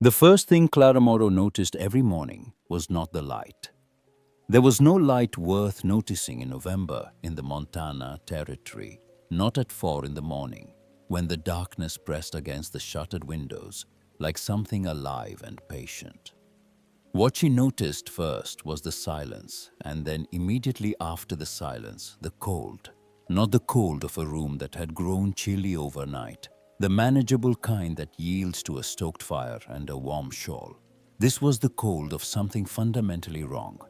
The first thing Clara Morrow noticed every morning was not the light. There was no light worth noticing in November in the Montana Territory, not at 4 in the morning, when the darkness pressed against the shuttered windows like something alive and patient. What she noticed first was the silence, and then immediately after the silence, the cold. Not the cold of a room that had grown chilly overnight, the manageable kind that yields to a stoked fire and a warm shawl. This was the cold of something fundamentally wrong,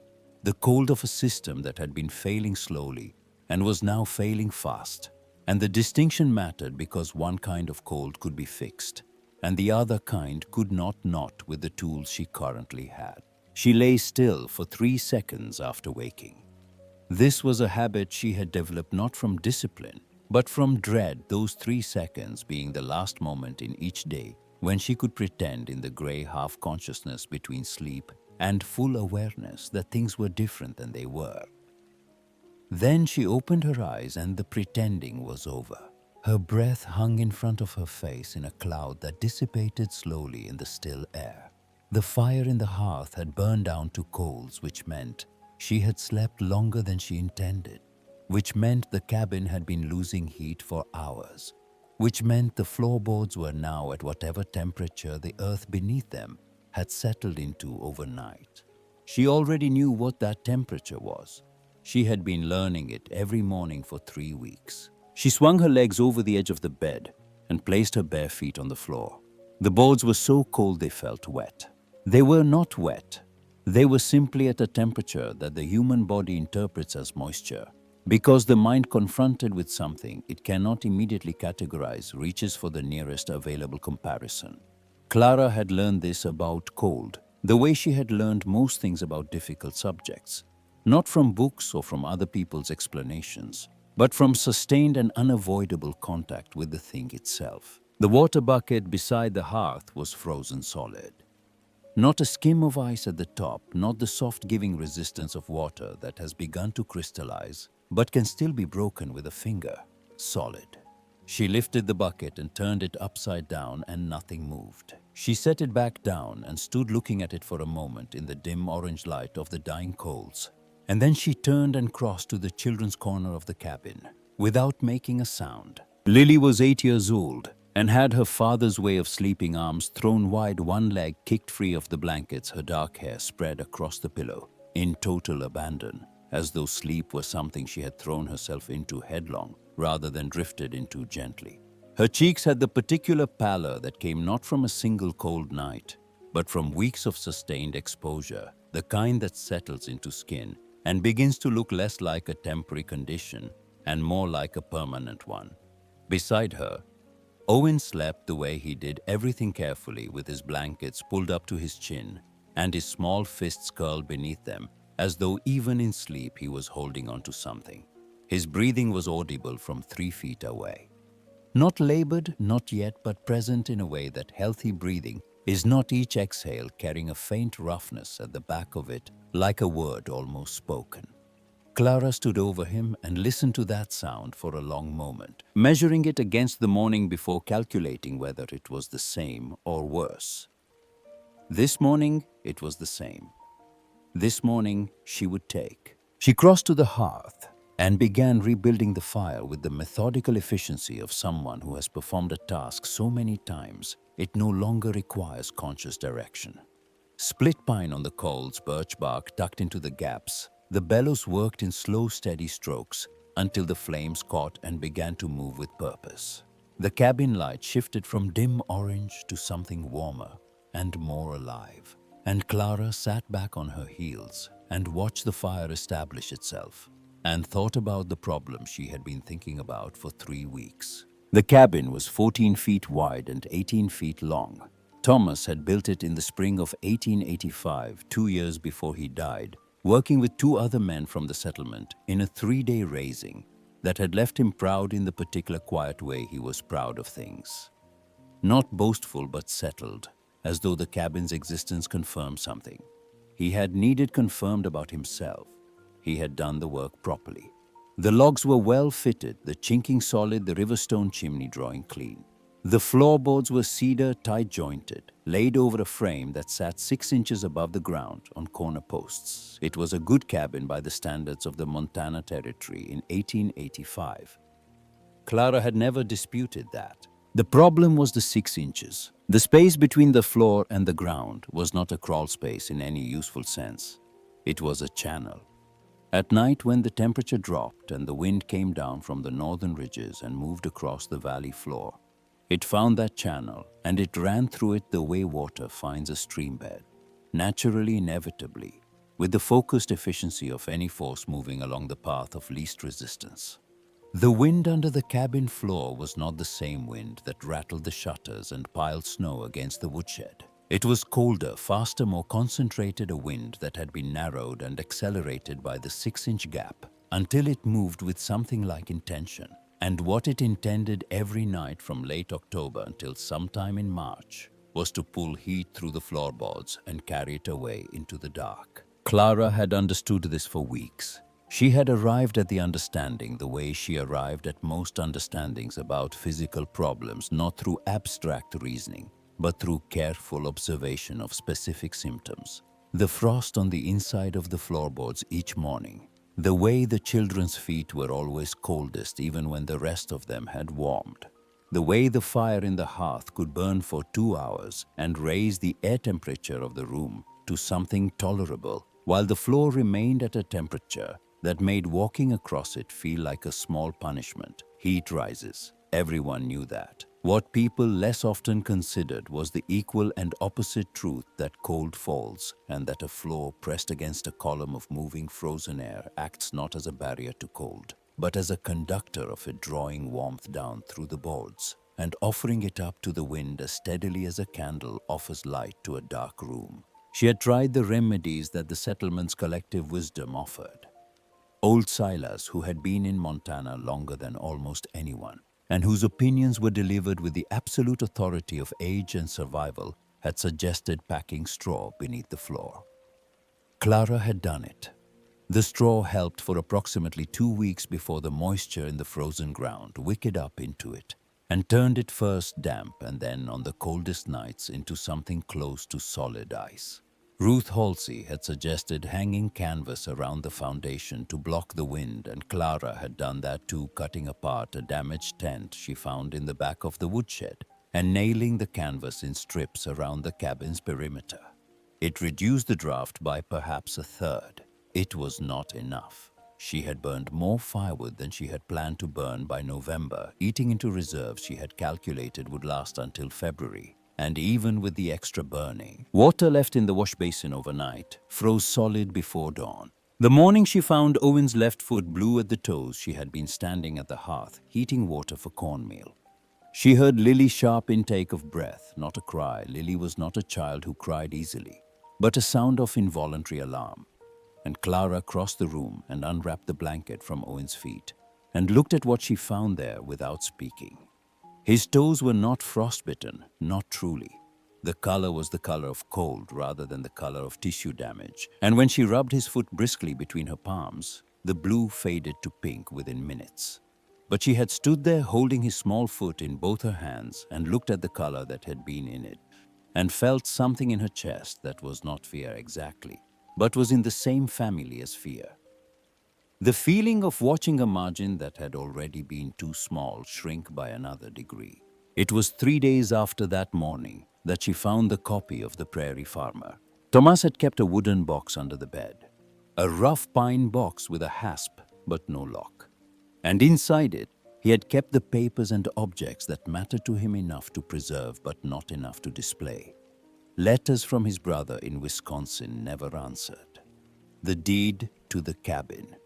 the cold of a system that had been failing slowly and was now failing fast. And the distinction mattered because one kind of cold could be fixed, and the other kind could not with the tools she currently had. She lay still for 3 seconds after waking. This was a habit she had developed not from discipline, but from dread, those 3 seconds being the last moment in each day when she could pretend in the gray half-consciousness between sleep and full awareness that things were different than they were. Then she opened her eyes and the pretending was over. Her breath hung in front of her face in a cloud that dissipated slowly in the still air. The fire in the hearth had burned down to coals, which meant she had slept longer than she intended, which meant the cabin had been losing heat for hours, which meant the floorboards were now at whatever temperature the earth beneath them had settled into overnight. She already knew what that temperature was. She had been learning it every morning for 3 weeks. She swung her legs over the edge of the bed and placed her bare feet on the floor. The boards were so cold they felt wet. They were not wet. They were simply at a temperature that the human body interprets as moisture. Because the mind confronted with something it cannot immediately categorize reaches for the nearest available comparison. Clara had learned this about cold, the way she had learned most things about difficult subjects. Not from books or from other people's explanations, but from sustained and unavoidable contact with the thing itself. The water bucket beside the hearth was frozen solid. Not a skim of ice at the top, not the soft giving resistance of water that has begun to crystallize, but can still be broken with a finger. Solid. She lifted the bucket and turned it upside down and nothing moved. She set it back down and stood looking at it for a moment in the dim orange light of the dying coals. And then she turned and crossed to the children's corner of the cabin, without making a sound. Lily was 8 years old and had her father's way of sleeping, arms thrown wide, one leg kicked free of the blankets, her dark hair spread across the pillow, in total abandon, as though sleep was something she had thrown herself into headlong, rather than drifted into gently. Her cheeks had the particular pallor that came not from a single cold night, but from weeks of sustained exposure, the kind that settles into skin and begins to look less like a temporary condition and more like a permanent one. Beside her, Owen slept the way he did everything carefully, with his blankets pulled up to his chin and his small fists curled beneath them, as though even in sleep he was holding on to something. His breathing was audible from 3 feet away. Not labored, not yet, but present in a way that healthy breathing is not each exhale carrying a faint roughness at the back of it, like a word almost spoken. Clara stood over him and listened to that sound for a long moment, measuring it against the morning before, calculating whether it was the same or worse. This morning, it was the same. This morning, she would take. She crossed to the hearth and began rebuilding the fire with the methodical efficiency of someone who has performed a task so many times it no longer requires conscious direction. Split pine on the coals, birch bark tucked into the gaps, the bellows worked in slow, steady strokes until the flames caught and began to move with purpose. The cabin light shifted from dim orange to something warmer and more alive, and Clara sat back on her heels and watched the fire establish itself, and thought about the problem she had been thinking about for 3 weeks. The cabin was 14 feet wide and 18 feet long. Thomas had built it in the spring of 1885, 2 years before he died, working with 2 other men from the settlement in a 3-day raising that had left him proud in the particular quiet way he was proud of things. Not boastful but settled, as though the cabin's existence confirmed something he had needed confirmed about himself. He had done the work properly. The logs were well fitted, the chinking solid, the river stone chimney drawing clean. The floorboards were cedar tight-jointed, laid over a frame that sat 6 inches above the ground on corner posts. It was a good cabin by the standards of the Montana Territory in 1885. Clara had never disputed that. The problem was the 6 inches. The space between the floor and the ground was not a crawl space in any useful sense. It was a channel. At night, when the temperature dropped and the wind came down from the northern ridges and moved across the valley floor, it found that channel and it ran through it the way water finds a stream bed, naturally, inevitably, with the focused efficiency of any force moving along the path of least resistance. The wind under the cabin floor was not the same wind that rattled the shutters and piled snow against the woodshed. It was colder, faster, more concentrated, a wind that had been narrowed and accelerated by the 6-inch gap until it moved with something like intention. And what it intended every night from late October until sometime in March was to pull heat through the floorboards and carry it away into the dark. Clara had understood this for weeks. She had arrived at the understanding the way she arrived at most understandings about physical problems, not through abstract reasoning, but through careful observation of specific symptoms. The frost on the inside of the floorboards each morning, the way the children's feet were always coldest even when the rest of them had warmed, the way the fire in the hearth could burn for 2 hours and raise the air temperature of the room to something tolerable, while the floor remained at a temperature that made walking across it feel like a small punishment. Heat rises. Everyone knew that. What people less often considered was the equal and opposite truth that cold falls and that a floor pressed against a column of moving frozen air acts not as a barrier to cold, but as a conductor of it, drawing warmth down through the boards and offering it up to the wind as steadily as a candle offers light to a dark room. She had tried the remedies that the settlement's collective wisdom offered. Old Silas, who had been in Montana longer than almost anyone, and whose opinions were delivered with the absolute authority of age and survival, had suggested packing straw beneath the floor. Clara had done it. The straw helped for approximately 2 weeks before the moisture in the frozen ground wickered up into it and turned it first damp and then, on the coldest nights, into something close to solid ice. Ruth Halsey had suggested hanging canvas around the foundation to block the wind, and Clara had done that too, cutting apart a damaged tent she found in the back of the woodshed and nailing the canvas in strips around the cabin's perimeter. It reduced the draft by perhaps a third. It was not enough. She had burned more firewood than she had planned to burn by November, eating into reserves she had calculated would last until February. And even with the extra burning, water left in the wash basin overnight froze solid before dawn. The morning she found Owen's left foot blue at the toes, she had been standing at the hearth, heating water for cornmeal. She heard Lily's sharp intake of breath, not a cry. Lily was not a child who cried easily, but a sound of involuntary alarm. And Clara crossed the room and unwrapped the blanket from Owen's feet and looked at what she found there without speaking. His toes were not frostbitten, not truly. The color was the color of cold rather than the color of tissue damage, and when she rubbed his foot briskly between her palms, the blue faded to pink within minutes. But she had stood there holding his small foot in both her hands and looked at the color that had been in it, and felt something in her chest that was not fear exactly, but was in the same family as fear. The feeling of watching a margin that had already been too small shrink by another degree. It was 3 days after that morning that she found the copy of The Prairie Farmer. Thomas had kept a wooden box under the bed, a rough pine box with a hasp but no lock. And inside it, he had kept the papers and objects that mattered to him enough to preserve but not enough to display. Letters from his brother in Wisconsin never answered. The deed to the cabin.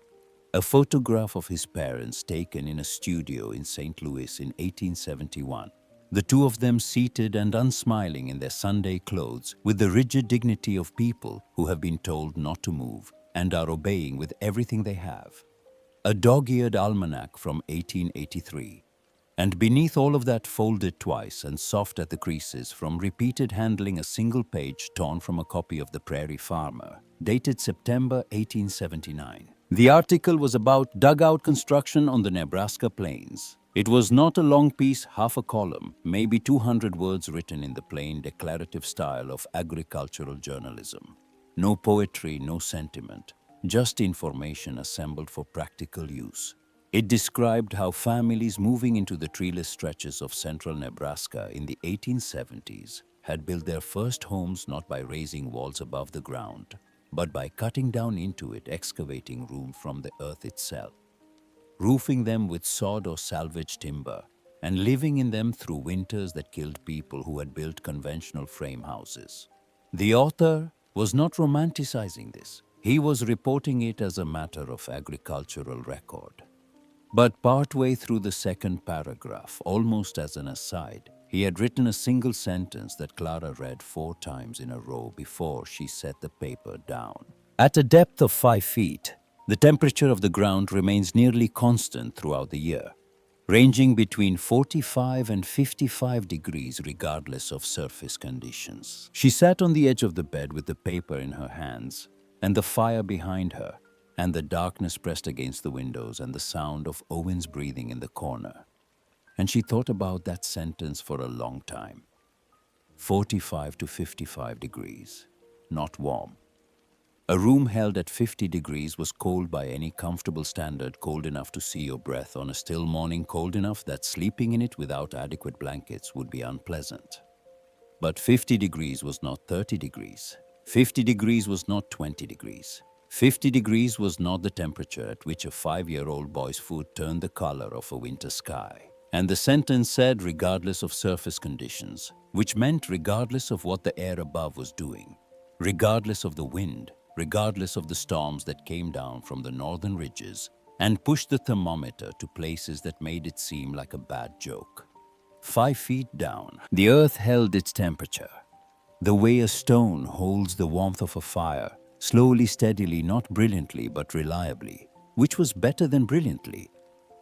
A photograph of his parents taken in a studio in St. Louis in 1871. The two of them seated and unsmiling in their Sunday clothes with the rigid dignity of people who have been told not to move and are obeying with everything they have. A dog-eared almanac from 1883. And beneath all of that, folded twice and soft at the creases from repeated handling, a single page torn from a copy of The Prairie Farmer, dated September 1879. The article was about dugout construction on the Nebraska plains. It was not a long piece, half a column, maybe 200 words written in the plain declarative style of agricultural journalism. No poetry, no sentiment, just information assembled for practical use. It described how families moving into the treeless stretches of central Nebraska in the 1870s had built their first homes not by raising walls above the ground, but by cutting down into it, excavating room from the earth itself, roofing them with sod or salvaged timber, and living in them through winters that killed people who had built conventional frame houses. The author was not romanticizing this. He was reporting it as a matter of agricultural record. But partway through the second paragraph, almost as an aside, he had written a single sentence that Clara read 4 times in a row before she set the paper down. At a depth of 5 feet, the temperature of the ground remains nearly constant throughout the year, ranging between 45 and 55 degrees regardless of surface conditions. She sat on the edge of the bed with the paper in her hands and the fire behind her, and the darkness pressed against the windows and the sound of Owen's breathing in the corner. And she thought about that sentence for a long time. 45 to 55 degrees, not warm. A room held at 50 degrees was cold by any comfortable standard, cold enough to see your breath on a still morning, cold enough that sleeping in it without adequate blankets would be unpleasant. But 50 degrees was not 30 degrees. 50 degrees was not 20 degrees. 50 degrees was not the temperature at which a 5-year-old boy's foot turned the color of a winter sky. And the sentence said regardless of surface conditions, which meant regardless of what the air above was doing, regardless of the wind, regardless of the storms that came down from the northern ridges and pushed the thermometer to places that made it seem like a bad joke. 5 feet down, the earth held its temperature, the way a stone holds the warmth of a fire, slowly, steadily, not brilliantly but reliably, which was better than brilliantly,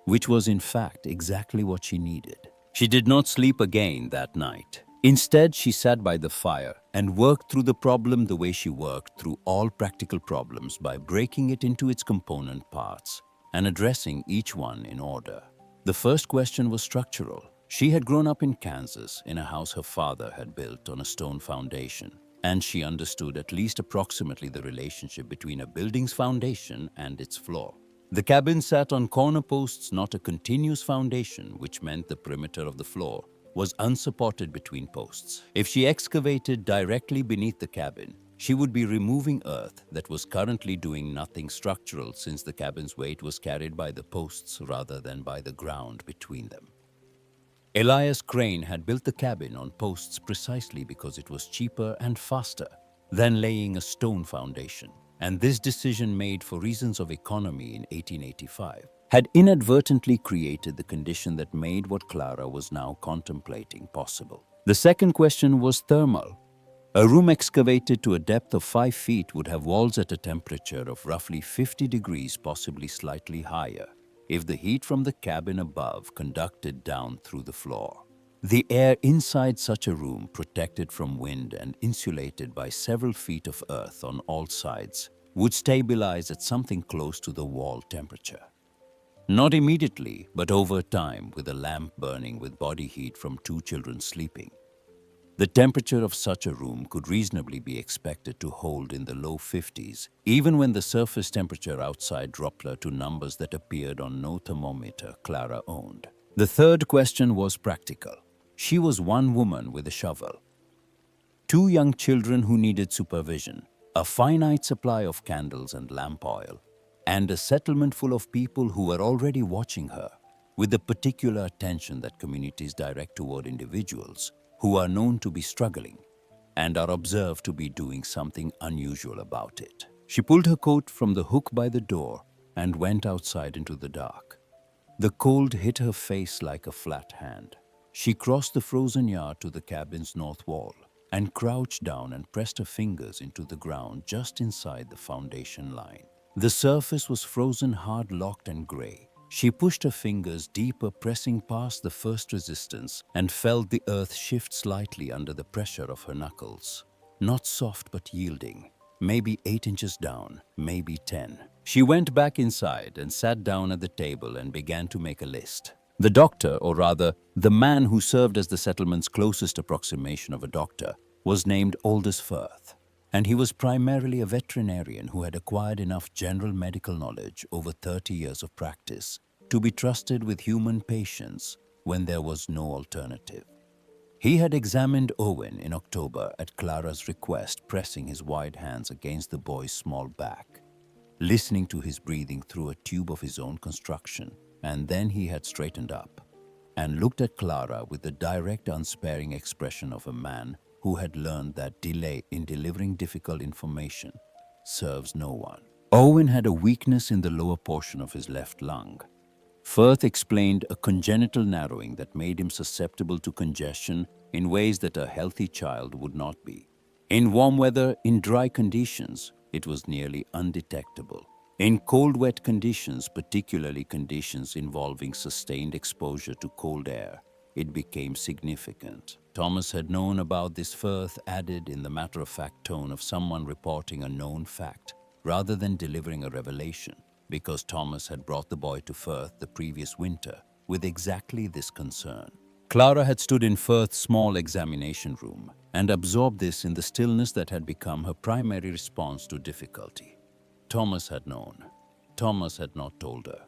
which was in fact exactly what she needed. She did not sleep again that night. Instead, she sat by the fire and worked through the problem the way she worked through all practical problems, by breaking it into its component parts and addressing each one in order. The first question was structural. She had grown up in Kansas in a house her father had built on a stone foundation, and she understood at least approximately the relationship between a building's foundation and its floor. The cabin sat on corner posts, not a continuous foundation, which meant the perimeter of the floor was unsupported between posts. If she excavated directly beneath the cabin, she would be removing earth that was currently doing nothing structural, since the cabin's weight was carried by the posts rather than by the ground between them. Elias Crane had built the cabin on posts precisely because it was cheaper and faster than laying a stone foundation. And this decision, made for reasons of economy in 1885, had inadvertently created the condition that made what Clara was now contemplating possible. The second question was thermal. A room excavated to a depth of 5 feet would have walls at a temperature of roughly 50 degrees, possibly slightly higher, if the heat from the cabin above conducted down through the floor. The air inside such a room, protected from wind and insulated by several feet of earth on all sides, would stabilize at something close to the wall temperature. Not immediately, but over time, with a lamp burning with body heat from 2 children sleeping. The temperature of such a room could reasonably be expected to hold in the low 50s, even when the surface temperature outside dropped to numbers that appeared on no thermometer Clara owned. The third question was practical. She was one woman with a shovel, 2 young children who needed supervision, a finite supply of candles and lamp oil, and a settlement full of people who were already watching her with the particular attention that communities direct toward individuals who are known to be struggling and are observed to be doing something unusual about it. She pulled her coat from the hook by the door and went outside into the dark. The cold hit her face like a flat hand. She crossed the frozen yard to the cabin's north wall and crouched down and pressed her fingers into the ground just inside the foundation line. The surface was frozen hard, locked and gray. She pushed her fingers deeper, pressing past the first resistance, and felt the earth shift slightly under the pressure of her knuckles. Not soft but yielding, maybe 8 inches down, maybe 10. She went back inside and sat down at the table and began to make a list. The doctor, or rather, the man who served as the settlement's closest approximation of a doctor, was named Aldous Firth, and he was primarily a veterinarian who had acquired enough general medical knowledge over 30 years of practice to be trusted with human patients when there was no alternative. He had examined Owen in October at Clara's request, pressing his wide hands against the boy's small back, listening to his breathing through a tube of his own construction, and then he had straightened up and looked at Clara with the direct, unsparing expression of a man who had learned that delay in delivering difficult information serves no one. Owen had a weakness in the lower portion of his left lung. Firth explained a congenital narrowing that made him susceptible to congestion in ways that a healthy child would not be. In warm weather, in dry conditions, it was nearly undetectable. In cold, wet conditions, particularly conditions involving sustained exposure to cold air, it became significant. Thomas had known about this, Firth added in the matter-of-fact tone of someone reporting a known fact rather than delivering a revelation, because Thomas had brought the boy to Firth the previous winter with exactly this concern. Clara had stood in Firth's small examination room and absorbed this in the stillness that had become her primary response to difficulty. Thomas had known. Thomas had not told her.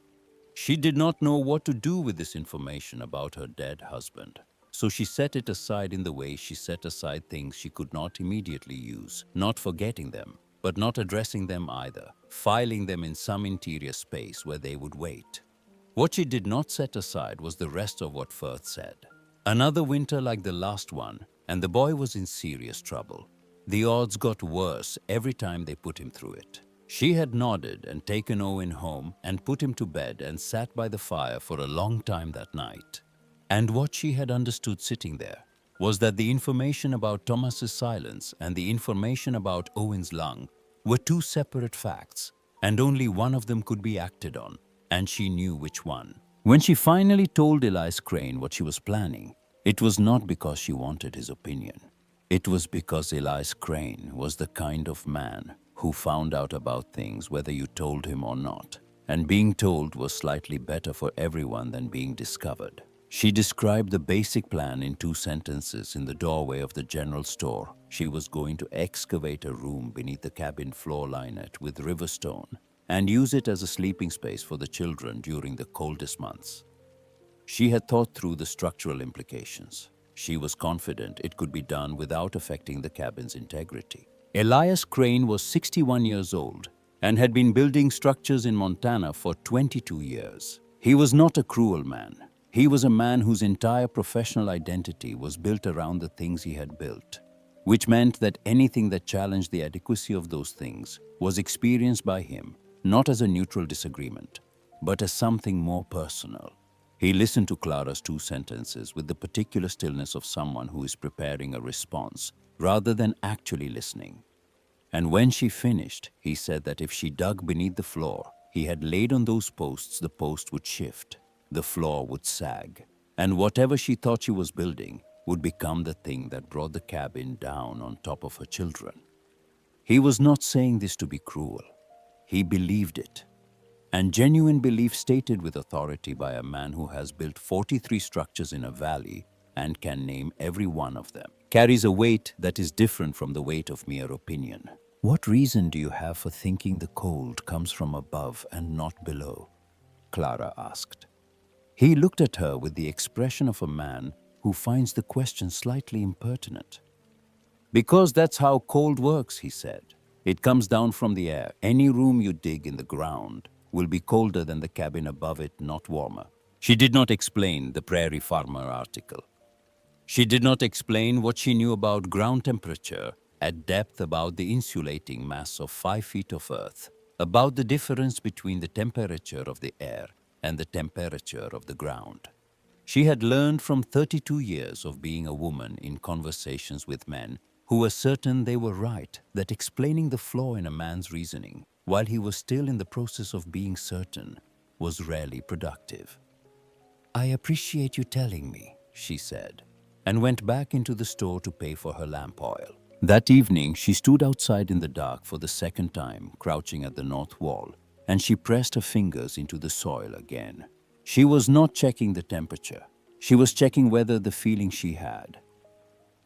She did not know what to do with this information about her dead husband, so she set it aside in the way she set aside things she could not immediately use, not forgetting them, but not addressing them either, filing them in some interior space where they would wait. What she did not set aside was the rest of what Firth said. Another winter like the last one, and the boy was in serious trouble. The odds got worse every time they put him through it. She had nodded and taken Owen home and put him to bed and sat by the fire for a long time that night. And what she had understood sitting there was that the information about Thomas's silence and the information about Owen's lung were two separate facts, and only one of them could be acted on, and she knew which one. When she finally told Elias Crane what she was planning, it was not because she wanted his opinion. It was because Elias Crane was the kind of man who found out about things whether you told him or not, and being told was slightly better for everyone than being discovered. She described the basic plan in 2 sentences in the doorway of the general store. She was going to excavate a room beneath the cabin floor linet with river stone and use it as a sleeping space for the children during the coldest months. She had thought through the structural implications. She was confident it could be done without affecting the cabin's integrity. Elias Crane was 61 years old and had been building structures in Montana for 22 years. He was not a cruel man. He was a man whose entire professional identity was built around the things he had built, which meant that anything that challenged the adequacy of those things was experienced by him not as a neutral disagreement, but as something more personal. He listened to Clara's 2 sentences with the particular stillness of someone who is preparing a response rather than actually listening. And when she finished, he said that if she dug beneath the floor he had laid on those posts, the post would shift, the floor would sag, and whatever she thought she was building would become the thing that brought the cabin down on top of her children. He was not saying this to be cruel. He believed it. And genuine belief stated with authority by a man who has built 43 structures in a valley and can name every one of them carries a weight that is different from the weight of mere opinion. What reason do you have for thinking the cold comes from above and not below? Clara asked. He looked at her with the expression of a man who finds the question slightly impertinent. Because that's how cold works, he said. It comes down from the air. Any room you dig in the ground will be colder than the cabin above it, not warmer. She did not explain the Prairie Farmer article. She did not explain what she knew about ground temperature at depth, about the insulating mass of 5 feet of earth, about the difference between the temperature of the air and the temperature of the ground. She had learned from 32 years of being a woman in conversations with men who were certain they were right, that explaining the flaw in a man's reasoning while he was still in the process of being certain was rarely productive. "I appreciate you telling me," she said, and went back into the store to pay for her lamp oil. That evening, she stood outside in the dark for the second time, crouching at the north wall, and she pressed her fingers into the soil again. She was not checking the temperature. She was checking whether the feeling she had.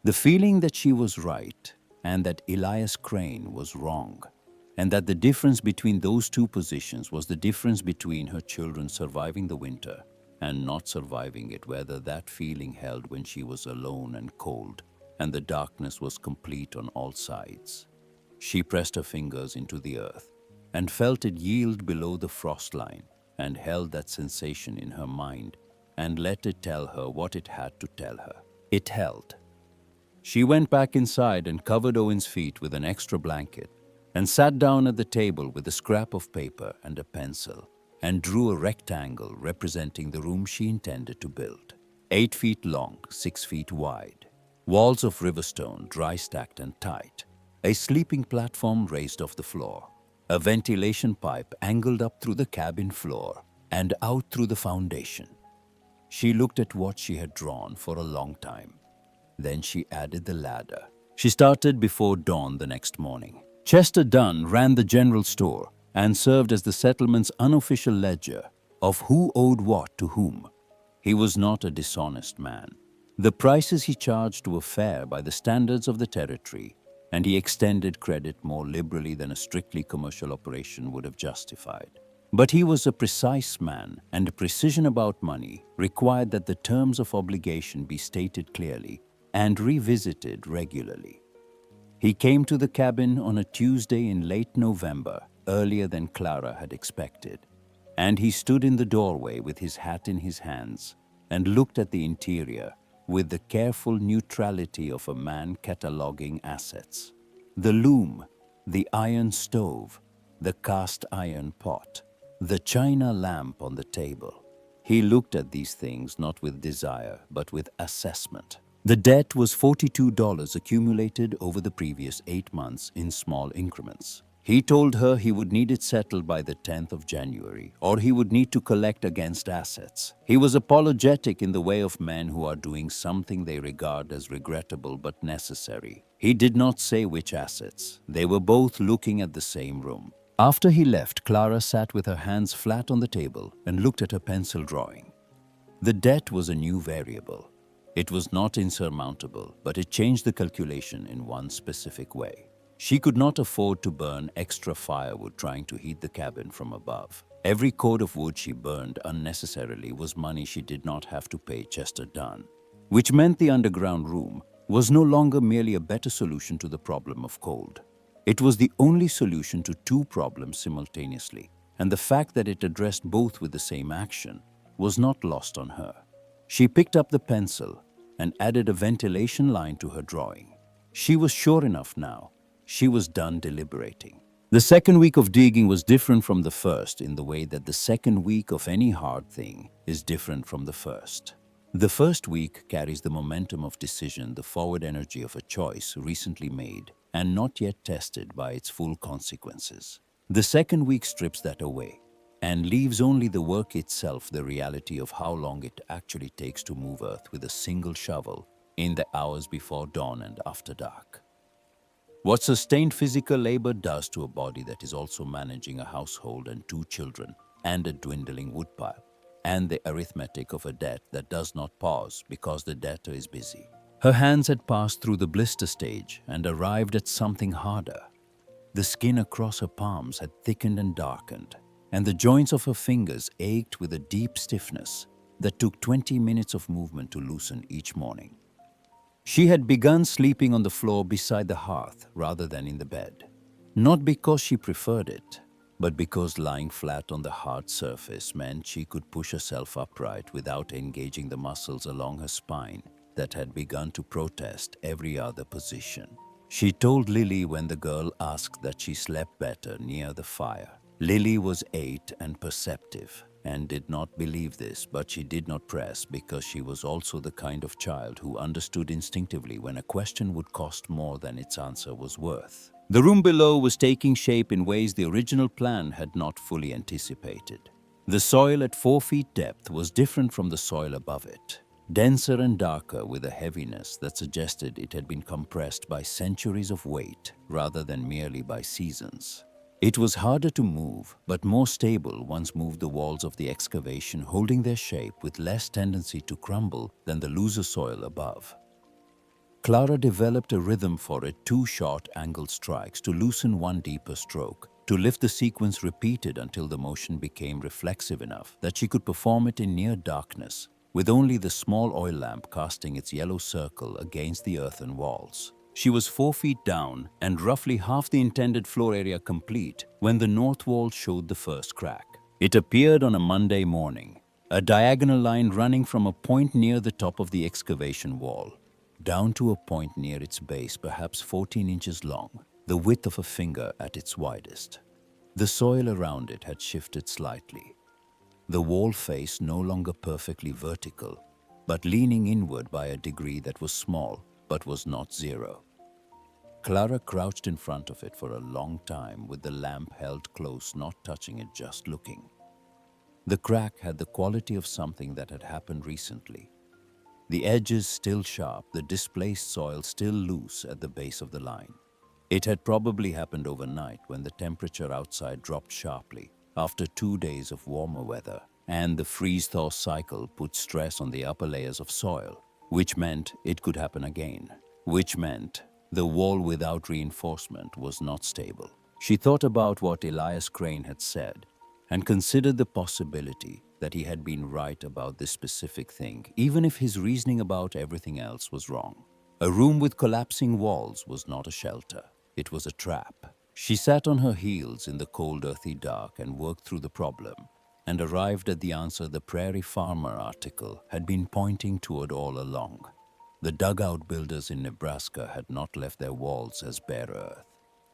The feeling that she was right and that Elias Crane was wrong, and that the difference between those two positions was the difference between her children surviving the winter and not surviving it, whether that feeling held when she was alone and cold and the darkness was complete on all sides. She pressed her fingers into the earth and felt it yield below the frost line and held that sensation in her mind and let it tell her what it had to tell her. It held. She went back inside and covered Owen's feet with an extra blanket and sat down at the table with a scrap of paper and a pencil and drew a rectangle representing the room she intended to build. 8 feet long, 6 feet wide. Walls of riverstone, dry stacked and tight. A sleeping platform raised off the floor. A ventilation pipe angled up through the cabin floor and out through the foundation. She looked at what she had drawn for a long time. Then she added the ladder. She started before dawn the next morning. Chester Dunn ran the general store and served as the settlement's unofficial ledger of who owed what to whom. He was not a dishonest man. The prices he charged were fair by the standards of the territory, and he extended credit more liberally than a strictly commercial operation would have justified. But he was a precise man, and precision about money required that the terms of obligation be stated clearly and revisited regularly. He came to the cabin on a Tuesday in late November, earlier than Clara had expected, and he stood in the doorway with his hat in his hands and looked at the interior with the careful neutrality of a man cataloging assets. The loom, the iron stove, the cast iron pot, the china lamp on the table. He looked at these things not with desire, but with assessment. The debt was $42 accumulated over the previous 8 months in small increments. He told her he would need it settled by the 10th of January, or he would need to collect against assets. He was apologetic in the way of men who are doing something they regard as regrettable but necessary. He did not say which assets. They were both looking at the same room. After he left, Clara sat with her hands flat on the table and looked at her pencil drawing. The debt was a new variable. It was not insurmountable, but it changed the calculation in one specific way. She could not afford to burn extra firewood trying to heat the cabin from above. Every cord of wood she burned unnecessarily was money she did not have to pay Chester Dunn, which meant the underground room was no longer merely a better solution to the problem of cold. It was the only solution to 2 problems simultaneously, and the fact that it addressed both with the same action was not lost on her. She picked up the pencil and added a ventilation line to her drawing. She was sure enough now. She was done deliberating. The second week of digging was different from the first in the way that the second week of any hard thing is different from the first. The first week carries the momentum of decision, the forward energy of a choice recently made and not yet tested by its full consequences. The second week strips that away and leaves only the work itself, the reality of how long it actually takes to move Earth with a single shovel in the hours before dawn and after dark. What sustained physical labor does to a body that is also managing a household and 2 children and a dwindling woodpile, and the arithmetic of a debt that does not pause because the debtor is busy. Her hands had passed through the blister stage and arrived at something harder. The skin across her palms had thickened and darkened, and the joints of her fingers ached with a deep stiffness that took 20 minutes of movement to loosen each morning. She had begun sleeping on the floor beside the hearth rather than in the bed, not because she preferred it, but because lying flat on the hard surface meant she could push herself upright without engaging the muscles along her spine that had begun to protest every other position. She told Lily when the girl asked that she slept better near the fire. Lily was 8 and perceptive and did not believe this, but she did not press because she was also the kind of child who understood instinctively when a question would cost more than its answer was worth. The room below was taking shape in ways the original plan had not fully anticipated. The soil at 4 feet depth was different from the soil above it, denser and darker with a heaviness that suggested it had been compressed by centuries of weight rather than merely by seasons. It was harder to move, but more stable once moved the walls of the excavation, holding their shape with less tendency to crumble than the looser soil above. Clara developed a rhythm for it, two short angled strikes to loosen one deeper stroke, to lift the sequence repeated until the motion became reflexive enough that she could perform it in near darkness, with only the small oil lamp casting its yellow circle against the earthen walls. She was 4 feet down and roughly half the intended floor area complete when the north wall showed the first crack. It appeared on a Monday morning, a diagonal line running from a point near the top of the excavation wall down to a point near its base, perhaps 14 inches long, the width of a finger at its widest. The soil around it had shifted slightly. The wall face no longer perfectly vertical, but leaning inward by a degree that was small but was not zero. Clara crouched in front of it for a long time with the lamp held close, not touching it, just looking. The crack had the quality of something that had happened recently. The edges still sharp, the displaced soil still loose at the base of the line. It had probably happened overnight when the temperature outside dropped sharply after 2 days of warmer weather, and the freeze-thaw cycle put stress on the upper layers of soil, which meant it could happen again, which meant the wall without reinforcement was not stable. She thought about what Elias Crane had said and considered the possibility that he had been right about this specific thing, even if his reasoning about everything else was wrong. A room with collapsing walls was not a shelter. It was a trap. She sat on her heels in the cold, earthy dark and worked through the problem, and arrived at the answer the Prairie Farmer article had been pointing toward all along. The dugout builders in Nebraska had not left their walls as bare earth.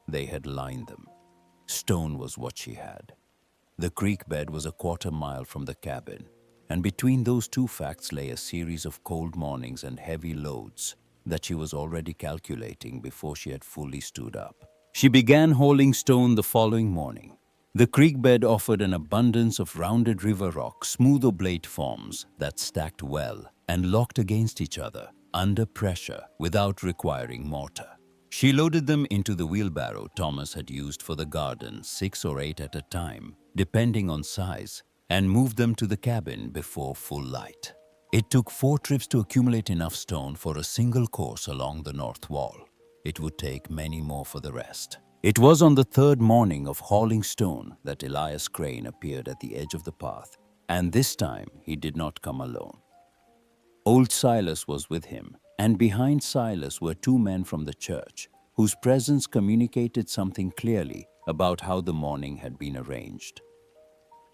They had lined them. Stone was what she had. The creek bed was a quarter-mile from the cabin, and between those two facts lay a series of cold mornings and heavy loads that she was already calculating before she had fully stood up. She began hauling stone the following morning. The creek bed offered an abundance of rounded river rock, smooth oblate forms that stacked well and locked against each other under pressure without requiring mortar. She loaded them into the wheelbarrow Thomas had used for the garden, 6 or 8 at a time, depending on size, and moved them to the cabin before full light. It took 4 trips to accumulate enough stone for a single course along the north wall. It would take many more for the rest. It was on the 3rd morning of hauling stone that Elias Crane appeared at the edge of the path, and this time he did not come alone. Old Silas was with him, and behind Silas were 2 men from the church, whose presence communicated something clearly about how the morning had been arranged.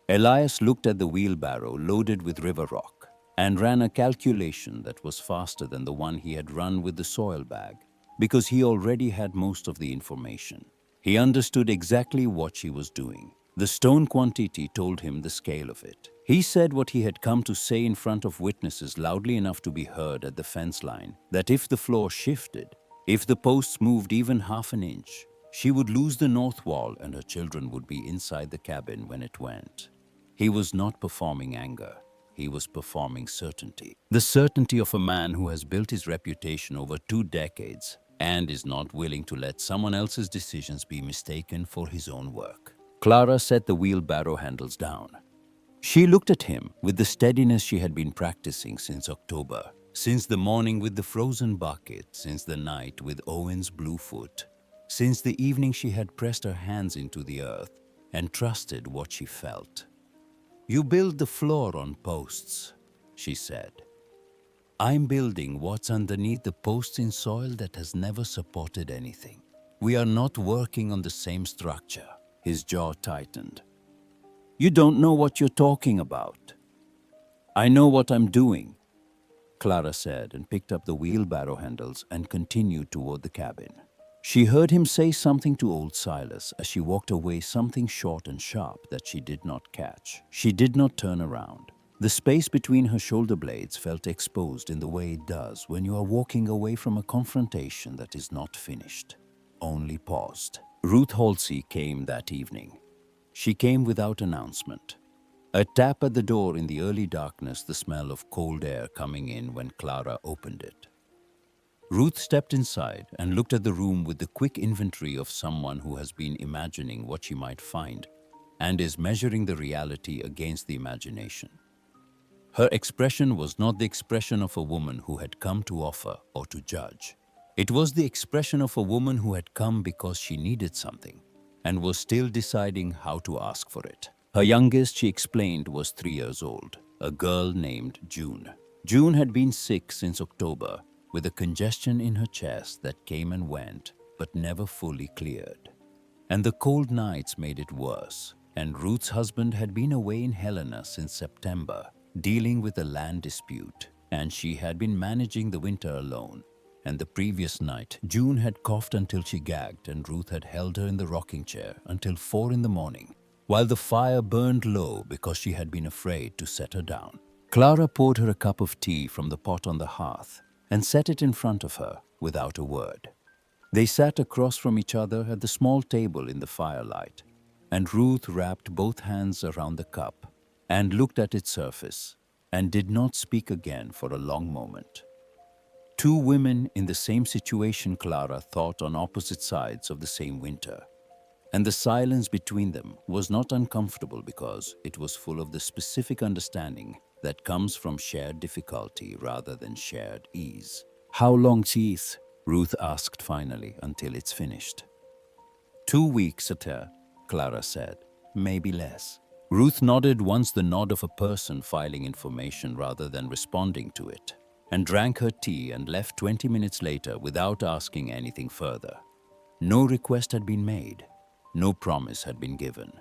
Elias looked at the wheelbarrow loaded with river rock and ran a calculation that was faster than the one he had run with the soil bag, because he already had most of the information. He understood exactly what she was doing. The stone quantity told him the scale of it. He said what he had come to say in front of witnesses loudly enough to be heard at the fence line, that if the floor shifted, if the posts moved even half an inch, she would lose the north wall and her children would be inside the cabin when it went. He was not performing anger. He was performing certainty. The certainty of a man who has built his reputation over 2 decades and is not willing to let someone else's decisions be mistaken for his own work. Clara set the wheelbarrow handles down. She looked at him with the steadiness she had been practicing since October, since the morning with the frozen bucket, since the night with Owen's blue foot, since the evening she had pressed her hands into the earth and trusted what she felt. "You build the floor on posts," she said. "I'm building what's underneath the posts in soil that has never supported anything. We are not working on the same structure." His jaw tightened. "You don't know what you're talking about." "I know what I'm doing," Clara said, and picked up the wheelbarrow handles and continued toward the cabin. She heard him say something to old Silas as she walked away, something short and sharp that she did not catch. She did not turn around. The space between her shoulder blades felt exposed in the way it does when you are walking away from a confrontation that is not finished, only paused. Ruth Halsey came that evening. She came without announcement. A tap at the door in the early darkness, the smell of cold air coming in when Clara opened it. Ruth stepped inside and looked at the room with the quick inventory of someone who has been imagining what she might find and is measuring the reality against the imagination. Her expression was not the expression of a woman who had come to offer or to judge. It was the expression of a woman who had come because she needed something and was still deciding how to ask for it. Her youngest, she explained, was 3 years old, a girl named June. June had been sick since October, with a congestion in her chest that came and went but never fully cleared. And the cold nights made it worse, and Ruth's husband had been away in Helena since September, dealing with a land dispute, and she had been managing the winter alone. And the previous night, June had coughed until she gagged, and Ruth had held her in the rocking chair until 4 in the morning, while the fire burned low because she had been afraid to set her down. Clara poured her a cup of tea from the pot on the hearth and set it in front of her without a word. They sat across from each other at the small table in the firelight, and Ruth wrapped both hands around the cup and looked at its surface and did not speak again for a long moment. Two women in the same situation, Clara thought, on opposite sides of the same winter. And the silence between them was not uncomfortable because it was full of the specific understanding that comes from shared difficulty rather than shared ease. "How long cheese?" Ruth asked finally, "until it's finished." 2 weeks at her, Clara said. "Maybe less." Ruth nodded once, the nod of a person filing information rather than responding to it, and drank her tea and left 20 minutes later without asking anything further. No request had been made. No promise had been given.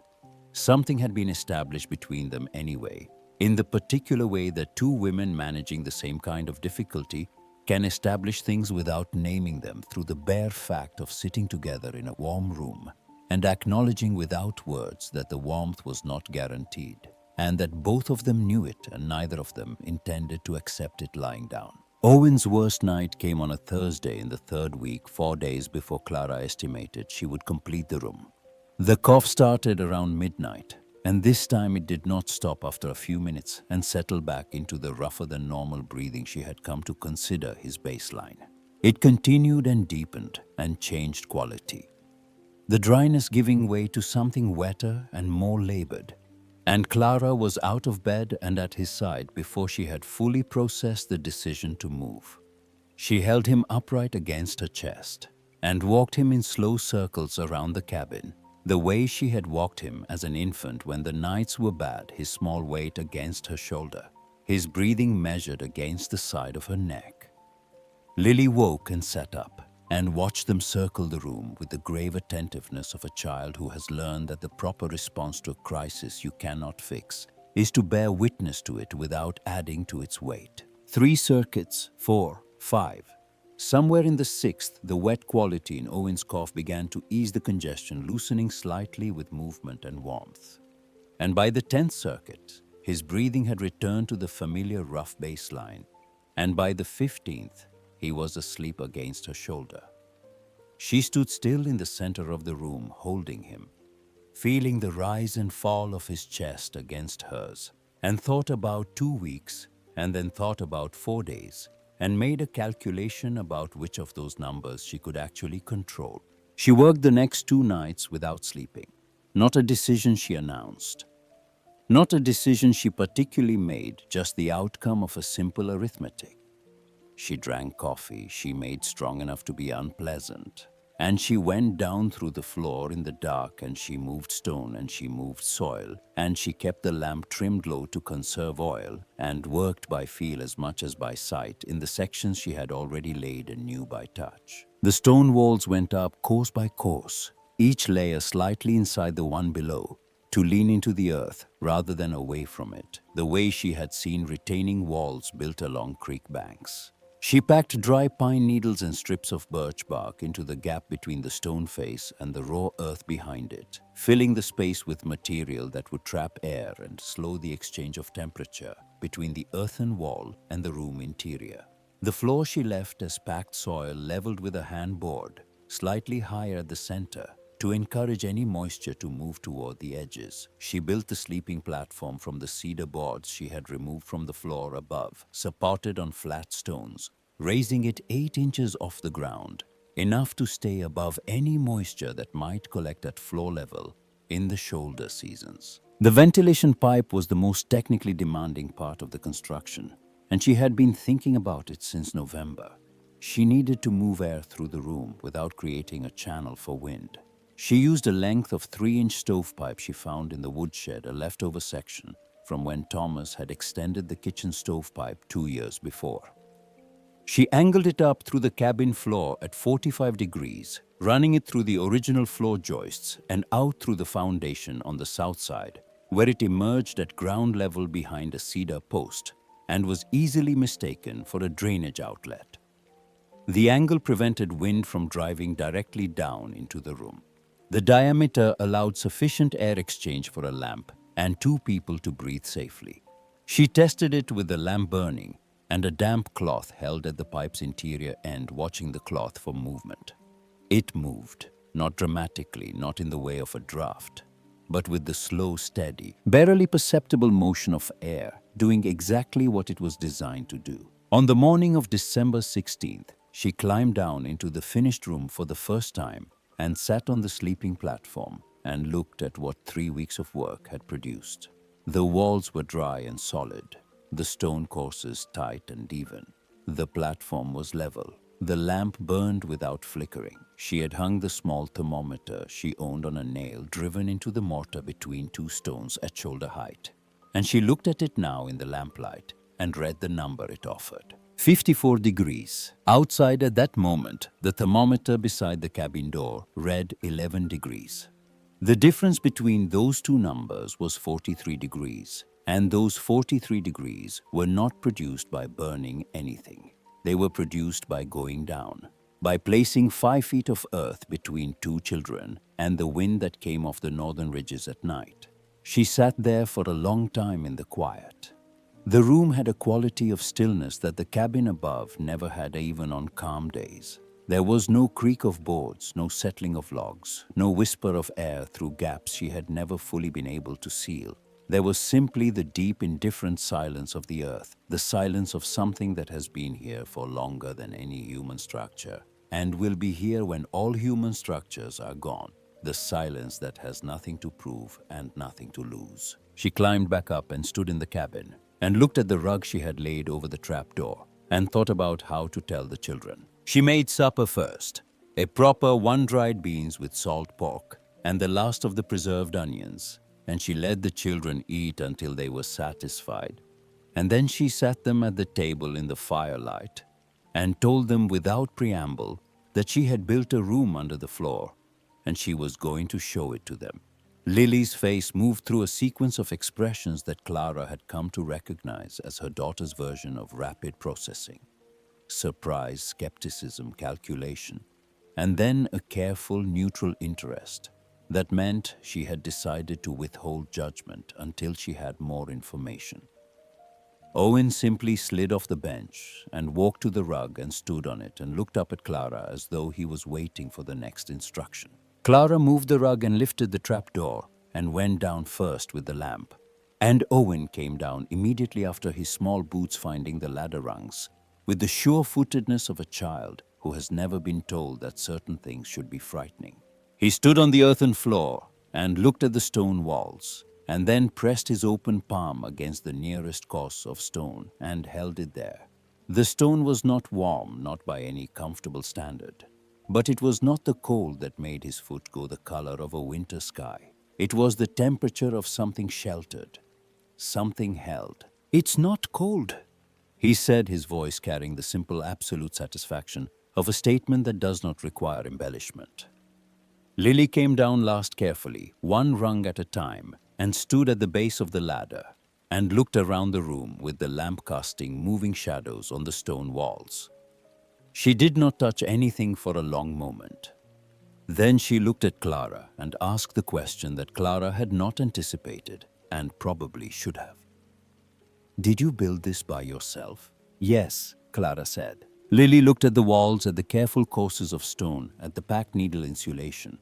Something had been established between them anyway, in the particular way that two women managing the same kind of difficulty can establish things without naming them through the bare fact of sitting together in a warm room and acknowledging without words that the warmth was not guaranteed, and that both of them knew it and neither of them intended to accept it lying down. Owen's worst night came on a Thursday in the 3rd week, 4 days before Clara estimated she would complete the room. The cough started around midnight, and this time it did not stop after a few minutes and settled back into the rougher-than-normal breathing she had come to consider his baseline. It continued and deepened and changed quality, the dryness giving way to something wetter and more labored. And Clara was out of bed and at his side before she had fully processed the decision to move. She held him upright against her chest and walked him in slow circles around the cabin, the way she had walked him as an infant when the nights were bad, his small weight against her shoulder, his breathing measured against the side of her neck. Lily woke and sat up and watched them circle the room with the grave attentiveness of a child who has learned that the proper response to a crisis you cannot fix is to bear witness to it without adding to its weight. 3 circuits, 4, 5. Somewhere in the 6th, the wet quality in Owen's cough began to ease the congestion, loosening slightly with movement and warmth. And by the 10th circuit, his breathing had returned to the familiar rough baseline, and by the 15th, he was asleep against her shoulder. She stood still in the center of the room, holding him, feeling the rise and fall of his chest against hers, and thought about 2 weeks, and then thought about 4 days, and made a calculation about which of those numbers she could actually control. She worked the next 2 nights without sleeping. Not a decision she announced. Not a decision she particularly made, just the outcome of a simple arithmetic. She drank coffee she made strong enough to be unpleasant, and she went down through the floor in the dark, and she moved stone and she moved soil, and she kept the lamp trimmed low to conserve oil, and worked by feel as much as by sight in the sections she had already laid and knew by touch. The stone walls went up course by course, each layer slightly inside the one below, to lean into the earth rather than away from it, the way she had seen retaining walls built along creek banks. She packed dry pine needles and strips of birch bark into the gap between the stone face and the raw earth behind it, filling the space with material that would trap air and slow the exchange of temperature between the earthen wall and the room interior. The floor she left as packed soil leveled with a hand board, slightly higher at the center, to encourage any moisture to move toward the edges. She built the sleeping platform from the cedar boards she had removed from the floor above, supported on flat stones, raising it 8 inches off the ground, enough to stay above any moisture that might collect at floor level in the shoulder seasons. The ventilation pipe was the most technically demanding part of the construction, and she had been thinking about it since November. She needed to move air through the room without creating a channel for wind. She used a length of 3-inch stovepipe she found in the woodshed, a leftover section from when Thomas had extended the kitchen stovepipe 2 years before. She angled it up through the cabin floor at 45 degrees, running it through the original floor joists and out through the foundation on the south side, where it emerged at ground level behind a cedar post and was easily mistaken for a drainage outlet. The angle prevented wind from driving directly down into the room. The diameter allowed sufficient air exchange for a lamp and 2 people to breathe safely. She tested it with the lamp burning and a damp cloth held at the pipe's interior end, watching the cloth for movement. It moved, not dramatically, not in the way of a draft, but with the slow, steady, barely perceptible motion of air, doing exactly what it was designed to do. On the morning of December 16th, she climbed down into the finished room for the first time and sat on the sleeping platform and looked at what 3 weeks of work had produced. The walls were dry and solid, the stone courses tight and even. The platform was level. The lamp burned without flickering. She had hung the small thermometer she owned on a nail driven into the mortar between 2 stones at shoulder height, and she looked at it now in the lamplight and read the number it offered. 54 degrees. Outside at that moment, the thermometer beside the cabin door read 11 degrees. The difference between those 2 numbers was 43 degrees, and those 43 degrees were not produced by burning anything. They were produced by going down, by placing 5 feet of earth between 2 children and the wind that came off the northern ridges at night. She sat there for a long time in the quiet. The room had a quality of stillness that the cabin above never had, even on calm days. There was no creak of boards, no settling of logs, no whisper of air through gaps she had never fully been able to seal. There was simply the deep, indifferent silence of the earth, the silence of something that has been here for longer than any human structure, and will be here when all human structures are gone. The silence that has nothing to prove and nothing to lose. She climbed back up and stood in the cabin, and looked at the rug she had laid over the trapdoor, and thought about how to tell the children. She made supper first, a proper 1 dried beans with salt pork, and the last of the preserved onions, and she let the children eat until they were satisfied. And then she sat them at the table in the firelight, and told them without preamble that she had built a room under the floor, and she was going to show it to them. Lily's face moved through a sequence of expressions that Clara had come to recognize as her daughter's version of rapid processing. Surprise, skepticism, calculation, and then a careful, neutral interest. That meant she had decided to withhold judgment until she had more information. Owen simply slid off the bench and walked to the rug and stood on it and looked up at Clara as though he was waiting for the next instruction. Clara moved the rug and lifted the trapdoor and went down first with the lamp. And Owen came down immediately after, his small boots finding the ladder rungs, with the sure-footedness of a child who has never been told that certain things should be frightening. He stood on the earthen floor and looked at the stone walls, and then pressed his open palm against the nearest course of stone and held it there. The stone was not warm, not by any comfortable standard. But it was not the cold that made his foot go the color of a winter sky. It was the temperature of something sheltered, something held. "It's not cold," he said, his voice carrying the simple, absolute satisfaction of a statement that does not require embellishment. Lily came down last carefully, 1 rung at a time, and stood at the base of the ladder and looked around the room with the lamp casting moving shadows on the stone walls. She did not touch anything for a long moment. Then she looked at Clara and asked the question that Clara had not anticipated and probably should have. "Did you build this by yourself?" "Yes," Clara said. Lily looked at the walls, at the careful courses of stone, at the packed needle insulation,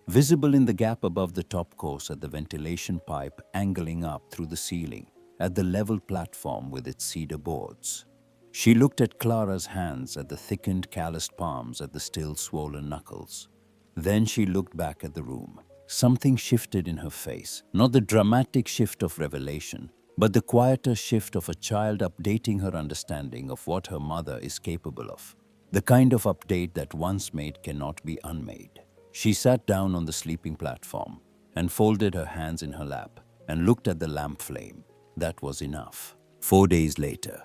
visible in the gap above the top course, at the ventilation pipe angling up through the ceiling, at the level platform with its cedar boards. She looked at Clara's hands, at the thickened, calloused palms, at the still swollen knuckles. Then she looked back at the room. Something shifted in her face, not the dramatic shift of revelation, but the quieter shift of a child updating her understanding of what her mother is capable of. The kind of update that once made cannot be unmade. She sat down on the sleeping platform and folded her hands in her lap and looked at the lamp flame. That was enough. 4 days later,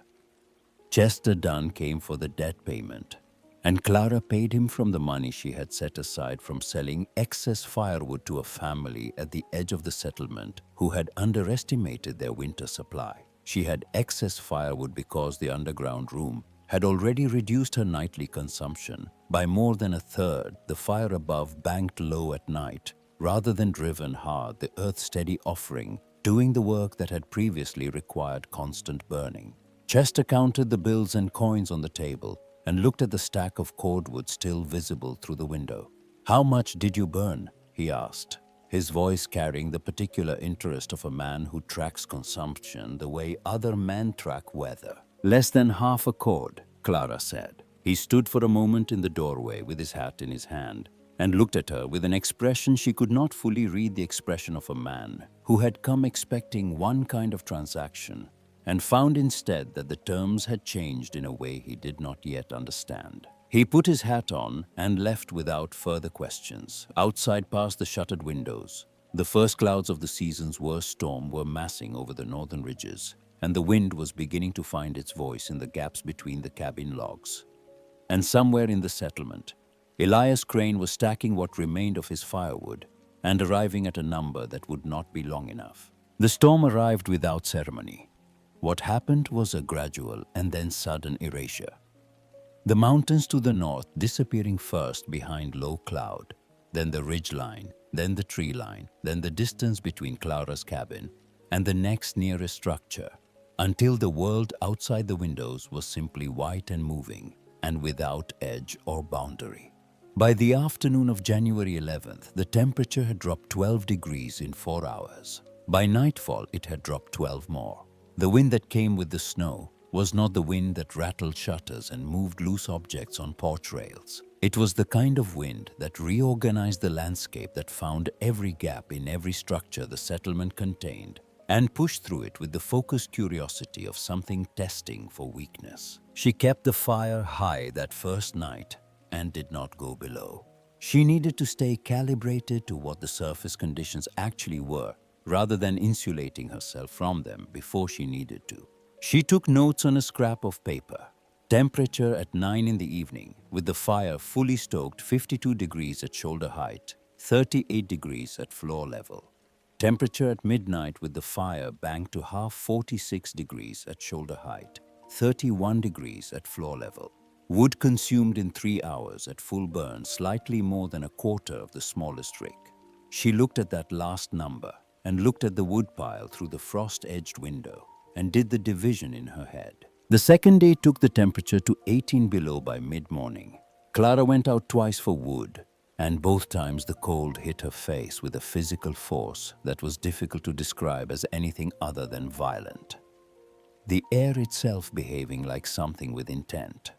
Chester Dunn came for the debt payment, and Clara paid him from the money she had set aside from selling excess firewood to a family at the edge of the settlement who had underestimated their winter supply. She had excess firewood because the underground room had already reduced her nightly consumption by more than a third. The fire above banked low at night, rather than driven hard, the earth's steady offering, doing the work that had previously required constant burning. Chester counted the bills and coins on the table and looked at the stack of cordwood still visible through the window. "How much did you burn?" he asked, his voice carrying the particular interest of a man who tracks consumption the way other men track weather. "Less than half a cord," Clara said. He stood for a moment in the doorway with his hat in his hand and looked at her with an expression she could not fully read, the expression of a man who had come expecting one kind of transaction and found instead that the terms had changed in a way he did not yet understand. He put his hat on and left without further questions. Outside, past the shuttered windows, the first clouds of the season's worst storm were massing over the northern ridges, and the wind was beginning to find its voice in the gaps between the cabin logs. And somewhere in the settlement, Elias Crane was stacking what remained of his firewood and arriving at a number that would not be long enough. The storm arrived without ceremony. What happened was a gradual and then sudden erasure. The mountains to the north disappearing first behind low cloud, then the ridge line, then the tree line, then the distance between Clara's cabin and the next nearest structure, until the world outside the windows was simply white and moving and without edge or boundary. By the afternoon of January 11th, the temperature had dropped 12 degrees in 4 hours. By nightfall, it had dropped 12 more. The wind that came with the snow was not the wind that rattled shutters and moved loose objects on porch rails. It was the kind of wind that reorganized the landscape, that found every gap in every structure the settlement contained and pushed through it with the focused curiosity of something testing for weakness. She kept the fire high that first night and did not go below. She needed to stay calibrated to what the surface conditions actually were, rather than insulating herself from them before she needed to. She took notes on a scrap of paper. Temperature at 9 in the evening, with the fire fully stoked, 52 degrees at shoulder height, 38 degrees at floor level. Temperature at midnight with the fire banked to half, 46 degrees at shoulder height, 31 degrees at floor level. Wood consumed in 3 hours at full burn, slightly more than a quarter of the smallest rick. She looked at that last number and looked at the woodpile through the frost-edged window and did the division in her head. The second day took the temperature to 18 below by mid-morning. Clara went out twice for wood, and both times the cold hit her face with a physical force that was difficult to describe as anything other than violent. The air itself behaving like something with intent.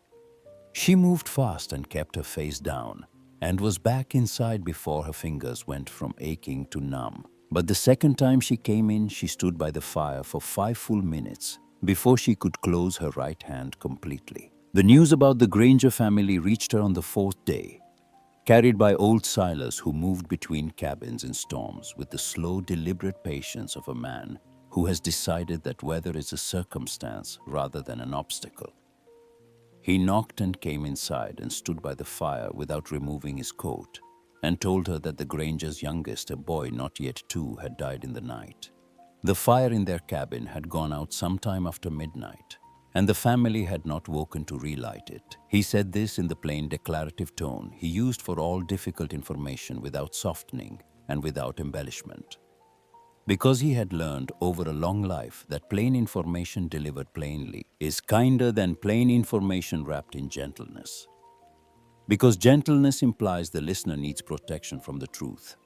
She moved fast and kept her face down, and was back inside before her fingers went from aching to numb. But the second time she came in, she stood by the fire for 5 full minutes before she could close her right hand completely. The news about the Granger family reached her on the 4th day, carried by old Silas, who moved between cabins in storms with the slow, deliberate patience of a man who has decided that weather is a circumstance rather than an obstacle. He knocked and came inside and stood by the fire without removing his coat, and told her that the Grangers' youngest, a boy not yet 2, had died in the night. The fire in their cabin had gone out sometime after midnight, and the family had not woken to relight it. He said this in the plain declarative tone he used for all difficult information, without softening and without embellishment. Because he had learned over a long life that plain information delivered plainly is kinder than plain information wrapped in gentleness. Because gentleness implies the listener needs protection from the truth.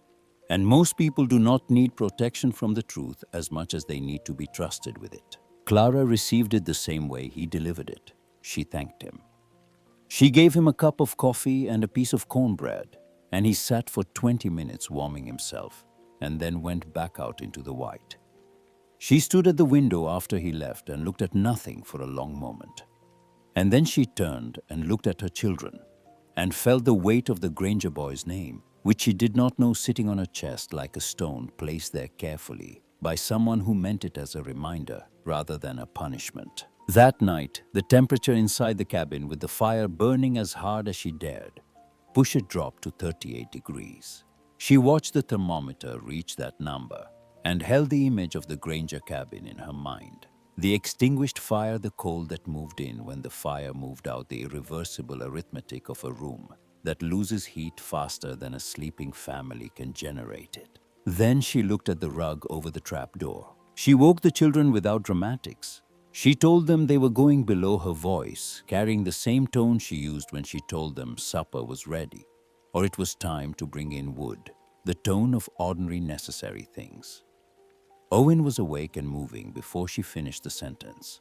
And most people do not need protection from the truth as much as they need to be trusted with it. Clara received it the same way he delivered it. She thanked him. She gave him a cup of coffee and a piece of cornbread, and he sat for 20 minutes warming himself, and then went back out into the white. She stood at the window after he left and looked at nothing for a long moment. And then she turned and looked at her children, and felt the weight of the Granger boy's name, which she did not know, sitting on her chest like a stone placed there carefully by someone who meant it as a reminder rather than a punishment. That night, the temperature inside the cabin, with the fire burning as hard as she dared, pushed a drop to 38 degrees. She watched the thermometer reach that number and held the image of the Granger cabin in her mind. The extinguished fire, the cold that moved in when the fire moved out, the irreversible arithmetic of a room that loses heat faster than a sleeping family can generate it. Then she looked at the rug over the trapdoor. She woke the children without dramatics. She told them they were going below, her voice carrying the same tone she used when she told them supper was ready or it was time to bring in wood, the tone of ordinary necessary things. Owen was awake and moving before she finished the sentence.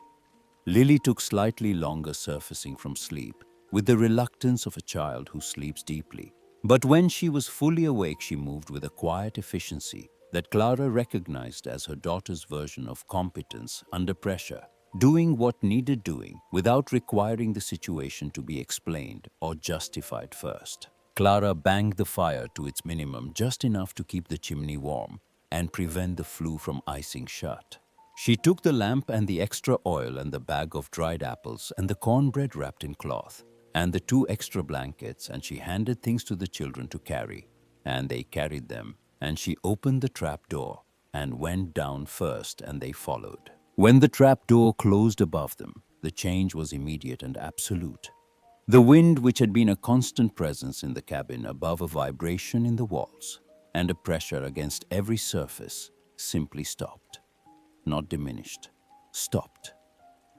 Lily took slightly longer, surfacing from sleep with the reluctance of a child who sleeps deeply. But when she was fully awake, she moved with a quiet efficiency that Clara recognized as her daughter's version of competence under pressure, doing what needed doing without requiring the situation to be explained or justified first. Clara banged the fire to its minimum, just enough to keep the chimney warm and prevent the flue from icing shut. She took the lamp and the extra oil and the bag of dried apples and the cornbread wrapped in cloth and the 2 extra blankets, and she handed things to the children to carry, and they carried them, and she opened the trap door and went down first, and they followed. When the trap door closed above them, the change was immediate and absolute. The wind, which had been a constant presence in the cabin, above a vibration in the walls and a pressure against every surface, simply stopped. Not diminished, stopped.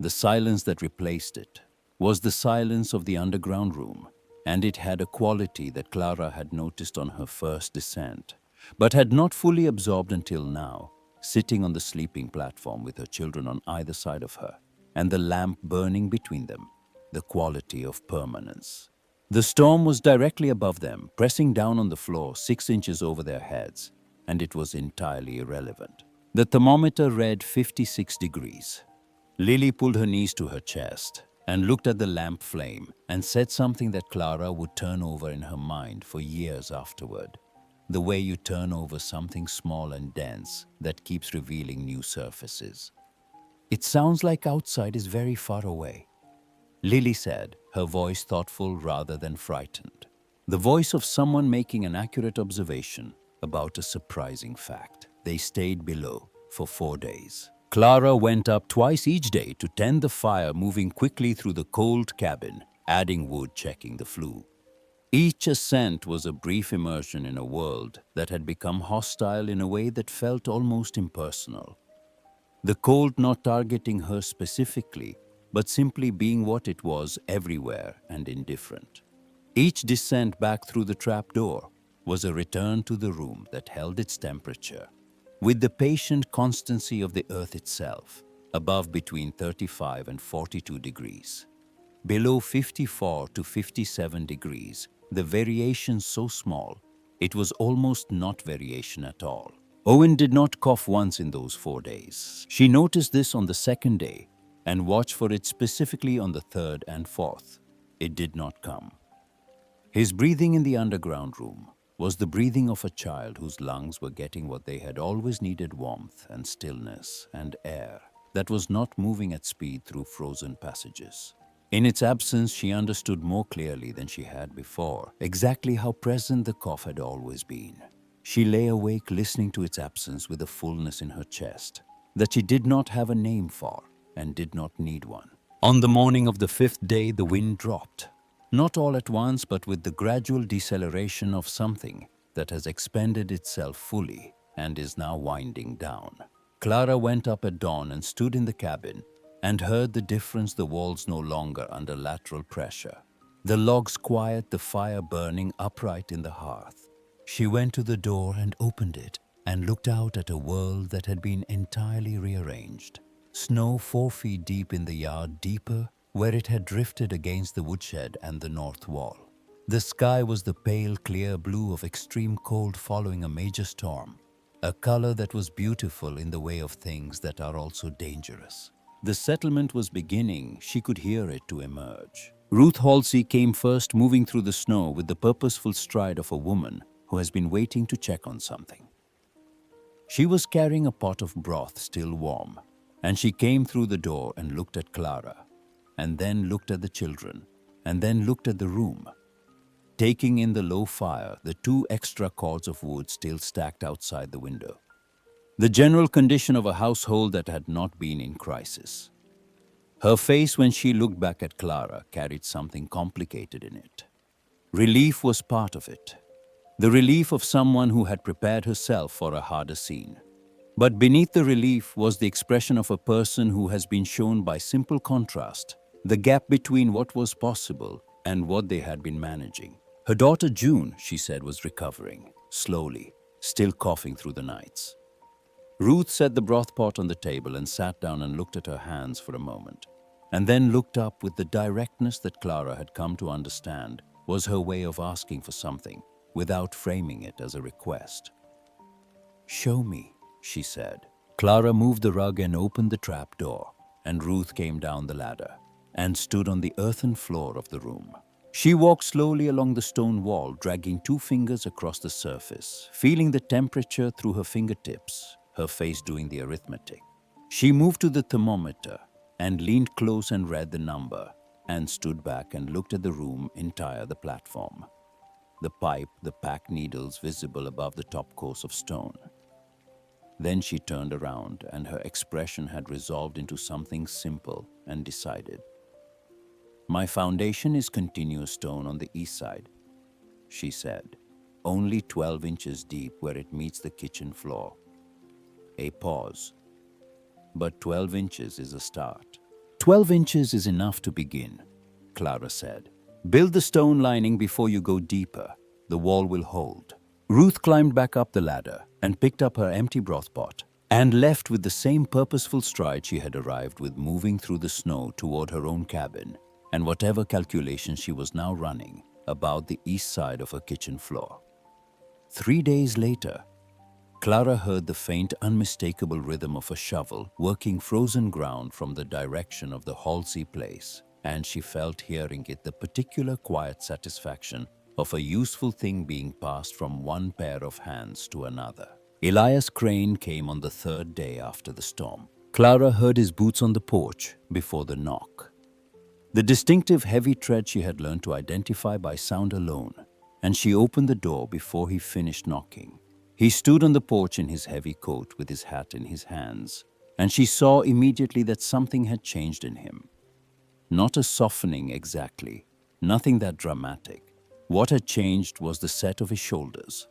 The silence that replaced it was the silence of the underground room, and it had a quality that Clara had noticed on her first descent, but had not fully absorbed until now, sitting on the sleeping platform with her children on either side of her, and the lamp burning between them, the quality of permanence. The storm was directly above them, pressing down on the floor 6 inches over their heads, and it was entirely irrelevant. The thermometer read 56 degrees. Lily pulled her knees to her chest and looked at the lamp flame and said something that Clara would turn over in her mind for years afterward. The way you turn over something small and dense that keeps revealing new surfaces. It sounds like outside is very far away, Lily said, her voice thoughtful rather than frightened. The voice of someone making an accurate observation about a surprising fact. They stayed below for 4 days. Clara went up twice each day to tend the fire, moving quickly through the cold cabin, adding wood, checking the flue. Each ascent was a brief immersion in a world that had become hostile in a way that felt almost impersonal. The cold not targeting her specifically, but simply being what it was everywhere and indifferent. Each descent back through the trap door was a return to the room that held its temperature, with the patient constancy of the earth itself, above between 35 and 42 degrees. Below 54 to 57 degrees, the variation so small, it was almost not variation at all. Owen did not cough once in those 4 days. She noticed this on the 2nd day and watched for it specifically on the 3rd and 4th. It did not come. His breathing in the underground room was the breathing of a child whose lungs were getting what they had always needed: warmth and stillness and air that was not moving at speed through frozen passages. In its absence, she understood more clearly than she had before exactly how present the cough had always been. She lay awake listening to its absence with a fullness in her chest that she did not have a name for and did not need one. On the morning of the 5th day, the wind dropped. Not all at once, but with the gradual deceleration of something that has expended itself fully and is now winding down. Clara went up at dawn and stood in the cabin and heard the difference: the walls no longer under lateral pressure, the logs quiet, the fire burning upright in the hearth. She went to the door and opened it and looked out at a world that had been entirely rearranged. Snow 4 feet deep in the yard, deeper where it had drifted against the woodshed and the north wall. The sky was the pale, clear blue of extreme cold following a major storm, a color that was beautiful in the way of things that are also dangerous. The settlement was beginning. She could hear it to emerge. Ruth Halsey came first, moving through the snow with the purposeful stride of a woman who has been waiting to check on something. She was carrying a pot of broth still warm, and she came through the door and looked at Clara, and then looked at the children, and then looked at the room, taking in the low fire, the 2 extra cords of wood still stacked outside the window. The general condition of a household that had not been in crisis. Her face when she looked back at Clara carried something complicated in it. Relief was part of it. The relief of someone who had prepared herself for a harder scene. But beneath the relief was the expression of a person who has been shown by simple contrast the gap between what was possible and what they had been managing. Her daughter June, she said, was recovering, slowly, still coughing through the nights. Ruth set the broth pot on the table and sat down and looked at her hands for a moment, and then looked up with the directness that Clara had come to understand was her way of asking for something, without framing it as a request. "Show me," she said. Clara moved the rug and opened the trap door, and Ruth came down the ladder and stood on the earthen floor of the room. She walked slowly along the stone wall, dragging 2 fingers across the surface, feeling the temperature through her fingertips, her face doing the arithmetic. She moved to the thermometer and leaned close and read the number, and stood back and looked at the room entire, the platform, the pipe, the packed needles visible above the top course of stone. Then she turned around, and her expression had resolved into something simple and decided. "My foundation is continuous stone on the east side," she said, "only 12 inches deep where it meets the kitchen floor." A pause. "But 12 inches is a start." "12 inches is enough to begin," Clara said. "Build the stone lining before you go deeper. The wall will hold." Ruth climbed back up the ladder and picked up her empty broth pot and left with the same purposeful stride she had arrived with, moving through the snow toward her own cabin and whatever calculations she was now running about the east side of her kitchen floor. 3 days later, Clara heard the faint, unmistakable rhythm of a shovel working frozen ground from the direction of the Halsey place, and she felt hearing it the particular quiet satisfaction of a useful thing being passed from one pair of hands to another. Elias Crane came on the 3rd day after the storm. Clara heard his boots on the porch before the knock. The distinctive heavy tread she had learned to identify by sound alone, and she opened the door before he finished knocking. He stood on the porch in his heavy coat with his hat in his hands, and she saw immediately that something had changed in him. Not a softening exactly, nothing that dramatic. What had changed was the set of his shoulders.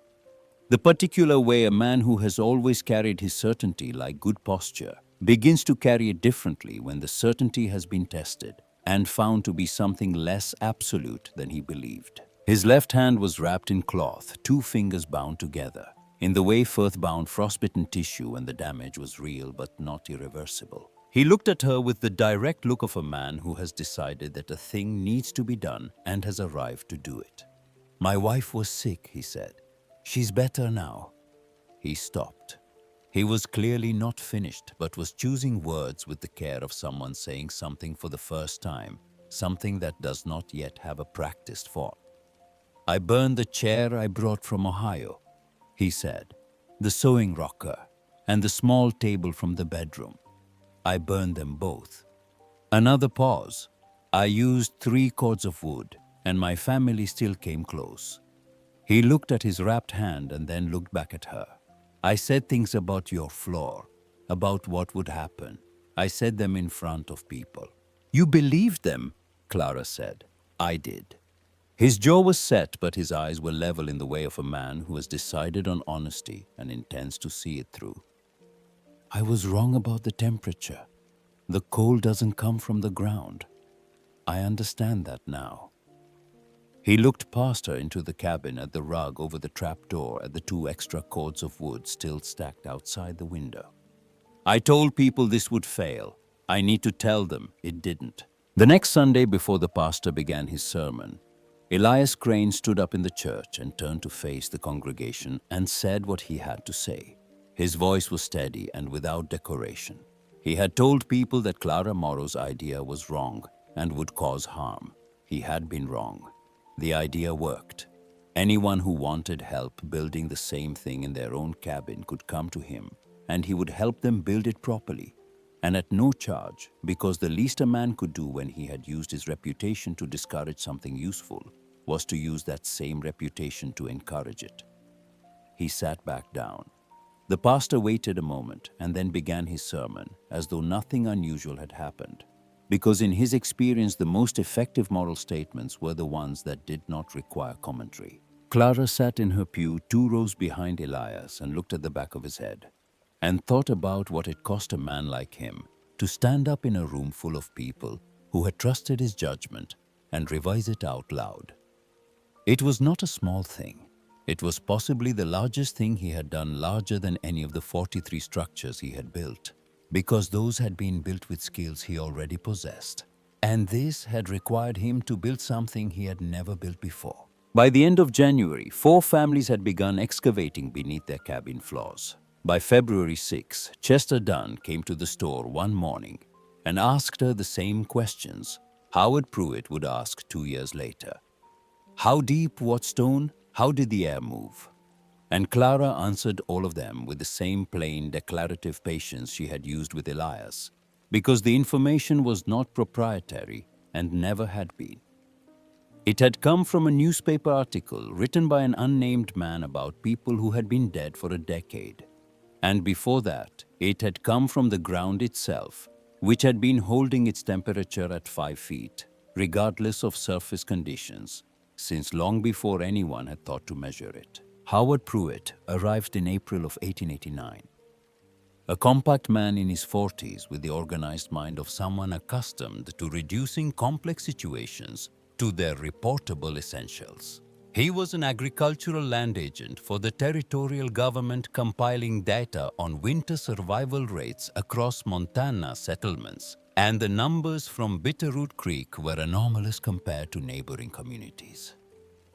The particular way a man who has always carried his certainty like good posture begins to carry it differently when the certainty has been tested and found to be something less absolute than he believed. His left hand was wrapped in cloth, 2 fingers bound together, in the way bound frostbitten tissue when the damage was real but not irreversible. He looked at her with the direct look of a man who has decided that a thing needs to be done and has arrived to do it. "My wife was sick," he said. "She's better now." He stopped. He was clearly not finished, but was choosing words with the care of someone saying something for the first time, something that does not yet have a practiced form. "I burned the chair I brought from Ohio," he said, "the sewing rocker, and the small table from the bedroom. I burned them both." Another pause. "I used 3 cords of wood, and my family still came close." He looked at his wrapped hand and then looked back at her. "I said things about your floor, about what would happen. I said them in front of people." "You believed them," Clara said. "I did." His jaw was set, but his eyes were level in the way of a man who has decided on honesty and intends to see it through. "I was wrong about the temperature. The cold doesn't come from the ground. I understand that now." He looked past her into the cabin, at the rug over the trapdoor, at the 2 extra cords of wood still stacked outside the window. "I told people this would fail. I need to tell them it didn't. The next Sunday, before the pastor began his sermon, Elias Crane stood up in the church and turned to face the congregation and said what he had to say. His voice was steady and without decoration. He had told people that Clara Morrow's idea was wrong and would cause harm. He had been wrong. The idea worked. Anyone who wanted help building the same thing in their own cabin could come to him, and he would help them build it properly, and at no charge, because the least a man could do when he had used his reputation to discourage something useful was to use that same reputation to encourage it. He sat back down. The pastor waited a moment and then began his sermon as though nothing unusual had happened, because in his experience the most effective moral statements were the ones that did not require commentary. Clara sat in her pew 2 rows behind Elias and looked at the back of his head and thought about what it cost a man like him to stand up in a room full of people who had trusted his judgment and revise it out loud. It was not a small thing. It was possibly the largest thing he had done, larger than any of the 43 structures he had built, because those had been built with skills he already possessed. And this had required him to build something he had never built before. By the end of January, 4 families had begun excavating beneath their cabin floors. By February 6, Chester Dunn came to the store one morning and asked her the same questions Howard Pruitt would ask 2 years later. How deep, what stone, how did the air move? And Clara answered all of them with the same plain, declarative patience she had used with Elias, because the information was not proprietary and never had been. It had come from a newspaper article written by an unnamed man about people who had been dead for a decade. And before that, it had come from the ground itself, which had been holding its temperature at 5 feet, regardless of surface conditions, since long before anyone had thought to measure it. Howard Pruitt arrived in April of 1889. A compact man in his 40s with the organized mind of someone accustomed to reducing complex situations to their reportable essentials. He was an agricultural land agent for the territorial government, compiling data on winter survival rates across Montana settlements, and the numbers from Bitterroot Creek were anomalous compared to neighboring communities.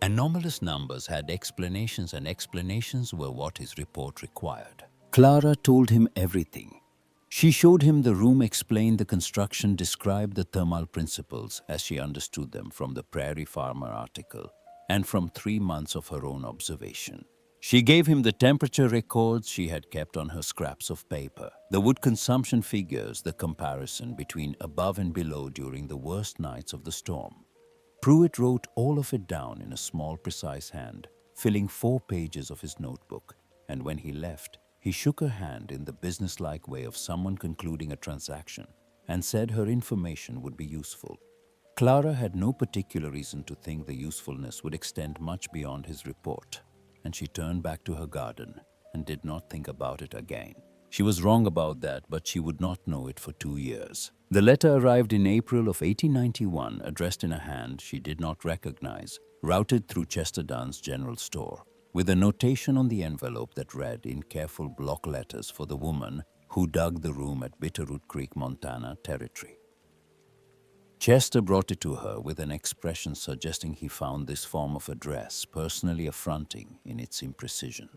Anomalous numbers had explanations, and explanations were what his report required. Clara told him everything. She showed him the room, explained the construction, described the thermal principles as she understood them from the Prairie Farmer article and from 3 months of her own observation. She gave him the temperature records she had kept on her scraps of paper, the wood consumption figures, the comparison between above and below during the worst nights of the storm. Pruitt wrote all of it down in a small, precise hand, filling 4 pages of his notebook, and when he left, he shook her hand in the businesslike way of someone concluding a transaction and said her information would be useful. Clara had no particular reason to think the usefulness would extend much beyond his report, and she turned back to her garden and did not think about it again. She was wrong about that, but she would not know it for 2 years. The letter arrived in April of 1891, addressed in a hand she did not recognize, routed through Chester Dunn's general store, with a notation on the envelope that read in careful block letters for the woman who dug the room at Bitterroot Creek, Montana territory. Chester brought it to her with an expression suggesting he found this form of address personally affronting in its imprecision.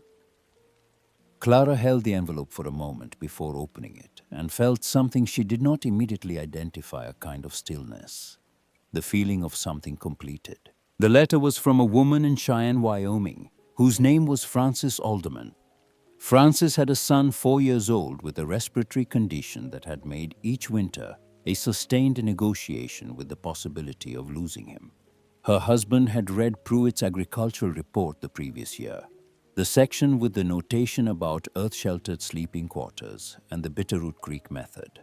Clara held the envelope for a moment before opening it and felt something she did not immediately identify, a kind of stillness, the feeling of something completed. The letter was from a woman in Cheyenne, Wyoming, whose name was Frances Alderman. Frances had a son 4 years old with a respiratory condition that had made each winter a sustained negotiation with the possibility of losing him. Her husband had read Pruitt's agricultural report the previous year, the section with the notation about earth-sheltered sleeping quarters and the Bitterroot Creek method,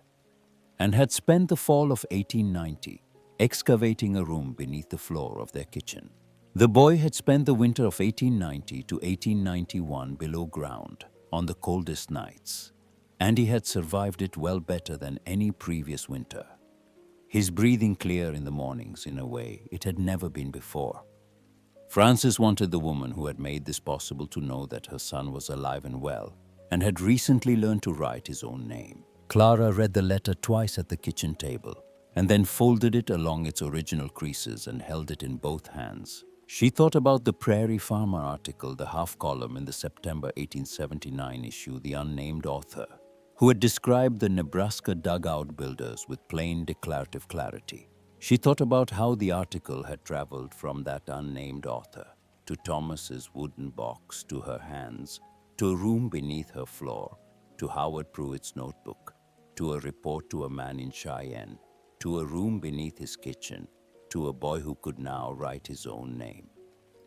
and had spent the fall of 1890 excavating a room beneath the floor of their kitchen. The boy had spent the winter of 1890 to 1891 below ground on the coldest nights, and he had survived it well better than any previous winter. His breathing clear in the mornings in a way it had never been before. Frances wanted the woman who had made this possible to know that her son was alive and well, and had recently learned to write his own name. Clara read the letter twice at the kitchen table, and then folded it along its original creases and held it in both hands. She thought about the Prairie Farmer article, the half column in the September 1879 issue, the unnamed author, who had described the Nebraska dugout builders with plain declarative clarity. She thought about how the article had traveled from that unnamed author to Thomas's wooden box, to her hands, to a room beneath her floor, to Howard Pruitt's notebook, to a report to a man in Cheyenne, to a room beneath his kitchen, to a boy who could now write his own name.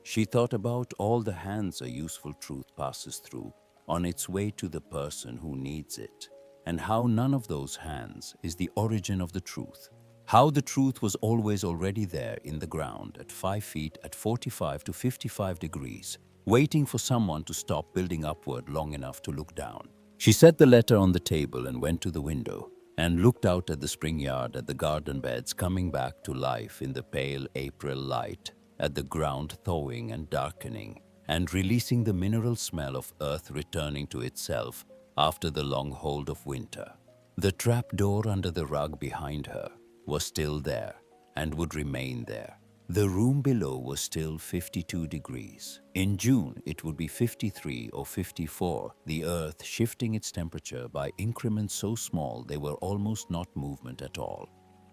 She thought about all the hands a useful truth passes through on its way to the person who needs it, and how none of those hands is the origin of the truth. How the truth was always already there in the ground at 5 feet at 45 to 55 degrees, waiting for someone to stop building upward long enough to look down. She set the letter on the table and went to the window and looked out at the spring yard, at the garden beds coming back to life in the pale April light, at the ground thawing and darkening and releasing the mineral smell of earth returning to itself after the long hold of winter. The trap door under the rug behind her was still there and would remain there. The room below was still 52 degrees. In June, it would be 53 or 54, the earth shifting its temperature by increments so small they were almost not movement at all.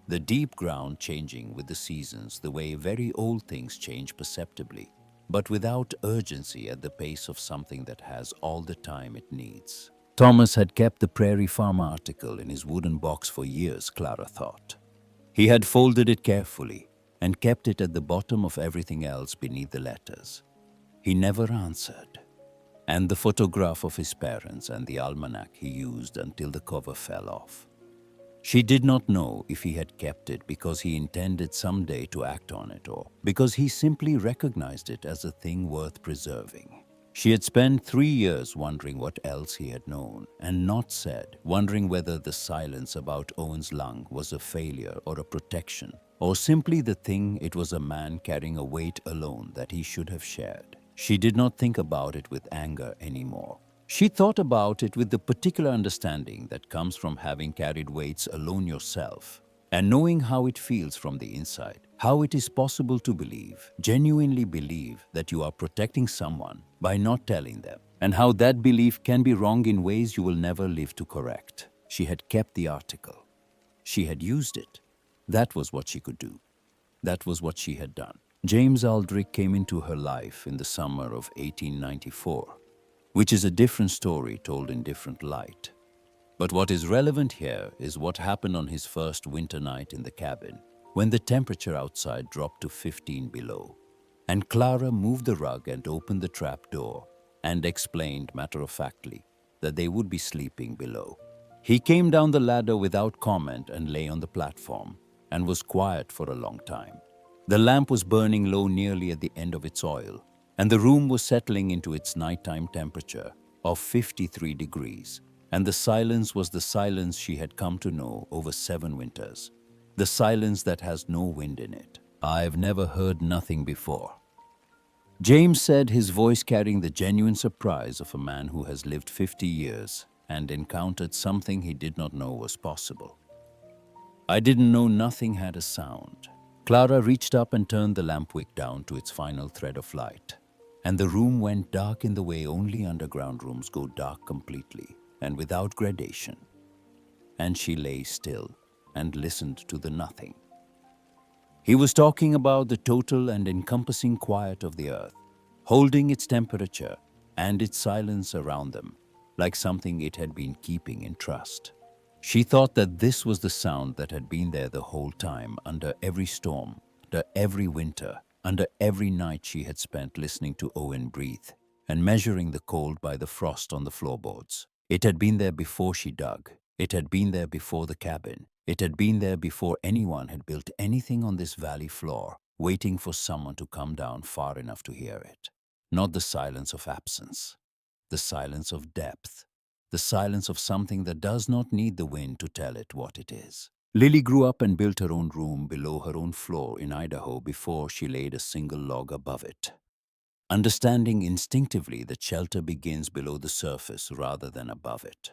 The deep ground changing with the seasons the way very old things change perceptibly, but without urgency, at the pace of something that has all the time it needs. Thomas had kept the Prairie Farm article in his wooden box for years, Clara thought. He had folded it carefully and kept it at the bottom of everything else beneath the letters. He never answered. And the photograph of his parents and the almanac he used until the cover fell off. She did not know if he had kept it because he intended someday to act on it, or because he simply recognized it as a thing worth preserving. She had spent 3 years wondering what else he had known and not said, wondering whether the silence about Owen's lung was a failure or a protection, or simply the thing it was, a man carrying a weight alone that he should have shared. She did not think about it with anger anymore. She thought about it with the particular understanding that comes from having carried weights alone yourself, and knowing how it feels from the inside, how it is possible to believe, genuinely believe, that you are protecting someone by not telling them, and how that belief can be wrong in ways you will never live to correct. She had kept the article. She had used it. That was what she could do. That was what she had done. James Aldrich came into her life in the summer of 1894, which is a different story told in different light. But what is relevant here is what happened on his first winter night in the cabin, when the temperature outside dropped to 15 below, and Clara moved the rug and opened the trap door and explained matter-of-factly that they would be sleeping below. He came down the ladder without comment and lay on the platform, and was quiet for a long time. The lamp was burning low nearly at the end of its oil, and the room was settling into its nighttime temperature of 53 degrees. And the silence was the silence she had come to know over 7 winters. The silence that has no wind in it. "I've never heard nothing before," James said, his voice carrying the genuine surprise of a man who has lived 50 years and encountered something he did not know was possible. "I didn't know nothing had a sound." Clara reached up and turned the lamp wick down to its final thread of light, and the room went dark in the way only underground rooms go dark completely and without gradation. And she lay still and listened to the nothing. He was talking about the total and encompassing quiet of the earth, holding its temperature and its silence around them, like something it had been keeping in trust. She thought that this was the sound that had been there the whole time, under every storm, under every winter, under every night she had spent listening to Owen breathe and measuring the cold by the frost on the floorboards. It had been there before she dug. It had been there before the cabin. It had been there before anyone had built anything on this valley floor, waiting for someone to come down far enough to hear it. Not the silence of absence, the silence of depth, the silence of something that does not need the wind to tell it what it is. Lily grew up and built her own room below her own floor in Idaho before she laid a single log above it, understanding instinctively that shelter begins below the surface rather than above it.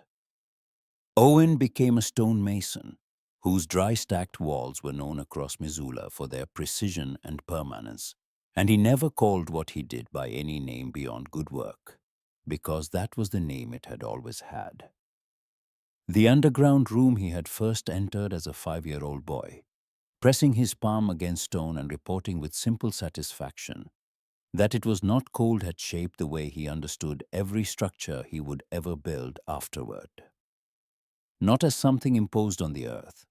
Owen became a stonemason whose dry-stacked walls were known across Missoula for their precision and permanence, and he never called what he did by any name beyond good work, because that was the name it had always had. The underground room he had first entered as a 5-year-old boy, pressing his palm against stone and reporting with simple satisfaction that it was not cold had shaped the way he understood every structure he would ever build afterward. Not as something imposed on the earth,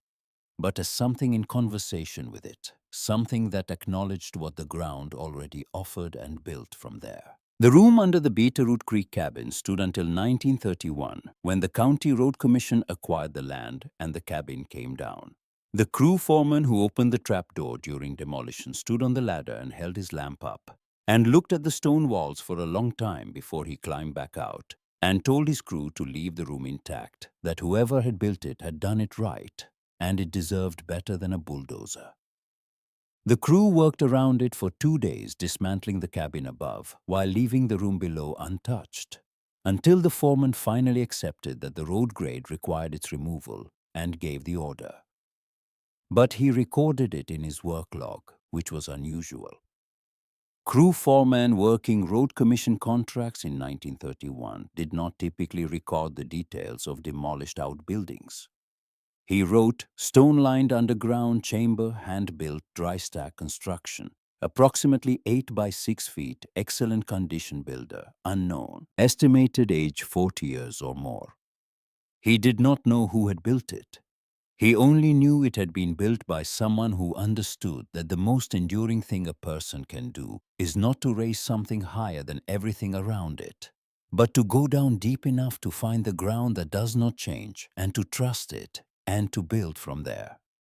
but as something in conversation with it, something that acknowledged what the ground already offered and built from there. The room under the Beetroot Creek cabin stood until 1931, when the County Road Commission acquired the land and the cabin came down. The crew foreman who opened the trapdoor during demolition stood on the ladder and held his lamp up, and looked at the stone walls for a long time before he climbed back out, and told his crew to leave the room intact, that whoever had built it had done it right, and it deserved better than a bulldozer. The crew worked around it for 2 days, dismantling the cabin above, while leaving the room below untouched, until the foreman finally accepted that the road grade required its removal and gave the order. But he recorded it in his work log, which was unusual. Crew foremen working road commission contracts in 1931 did not typically record the details of demolished outbuildings. He wrote, "Stone-lined underground chamber, hand-built, dry-stack construction. Approximately 8 by 6 feet, excellent condition builder, unknown. Estimated age 40 years or more." He did not know who had built it. He only knew it had been built by someone who understood that the most enduring thing a person can do is not to raise something higher than everything around it, but to go down deep enough to find the ground that does not change and to trust it and to build from there.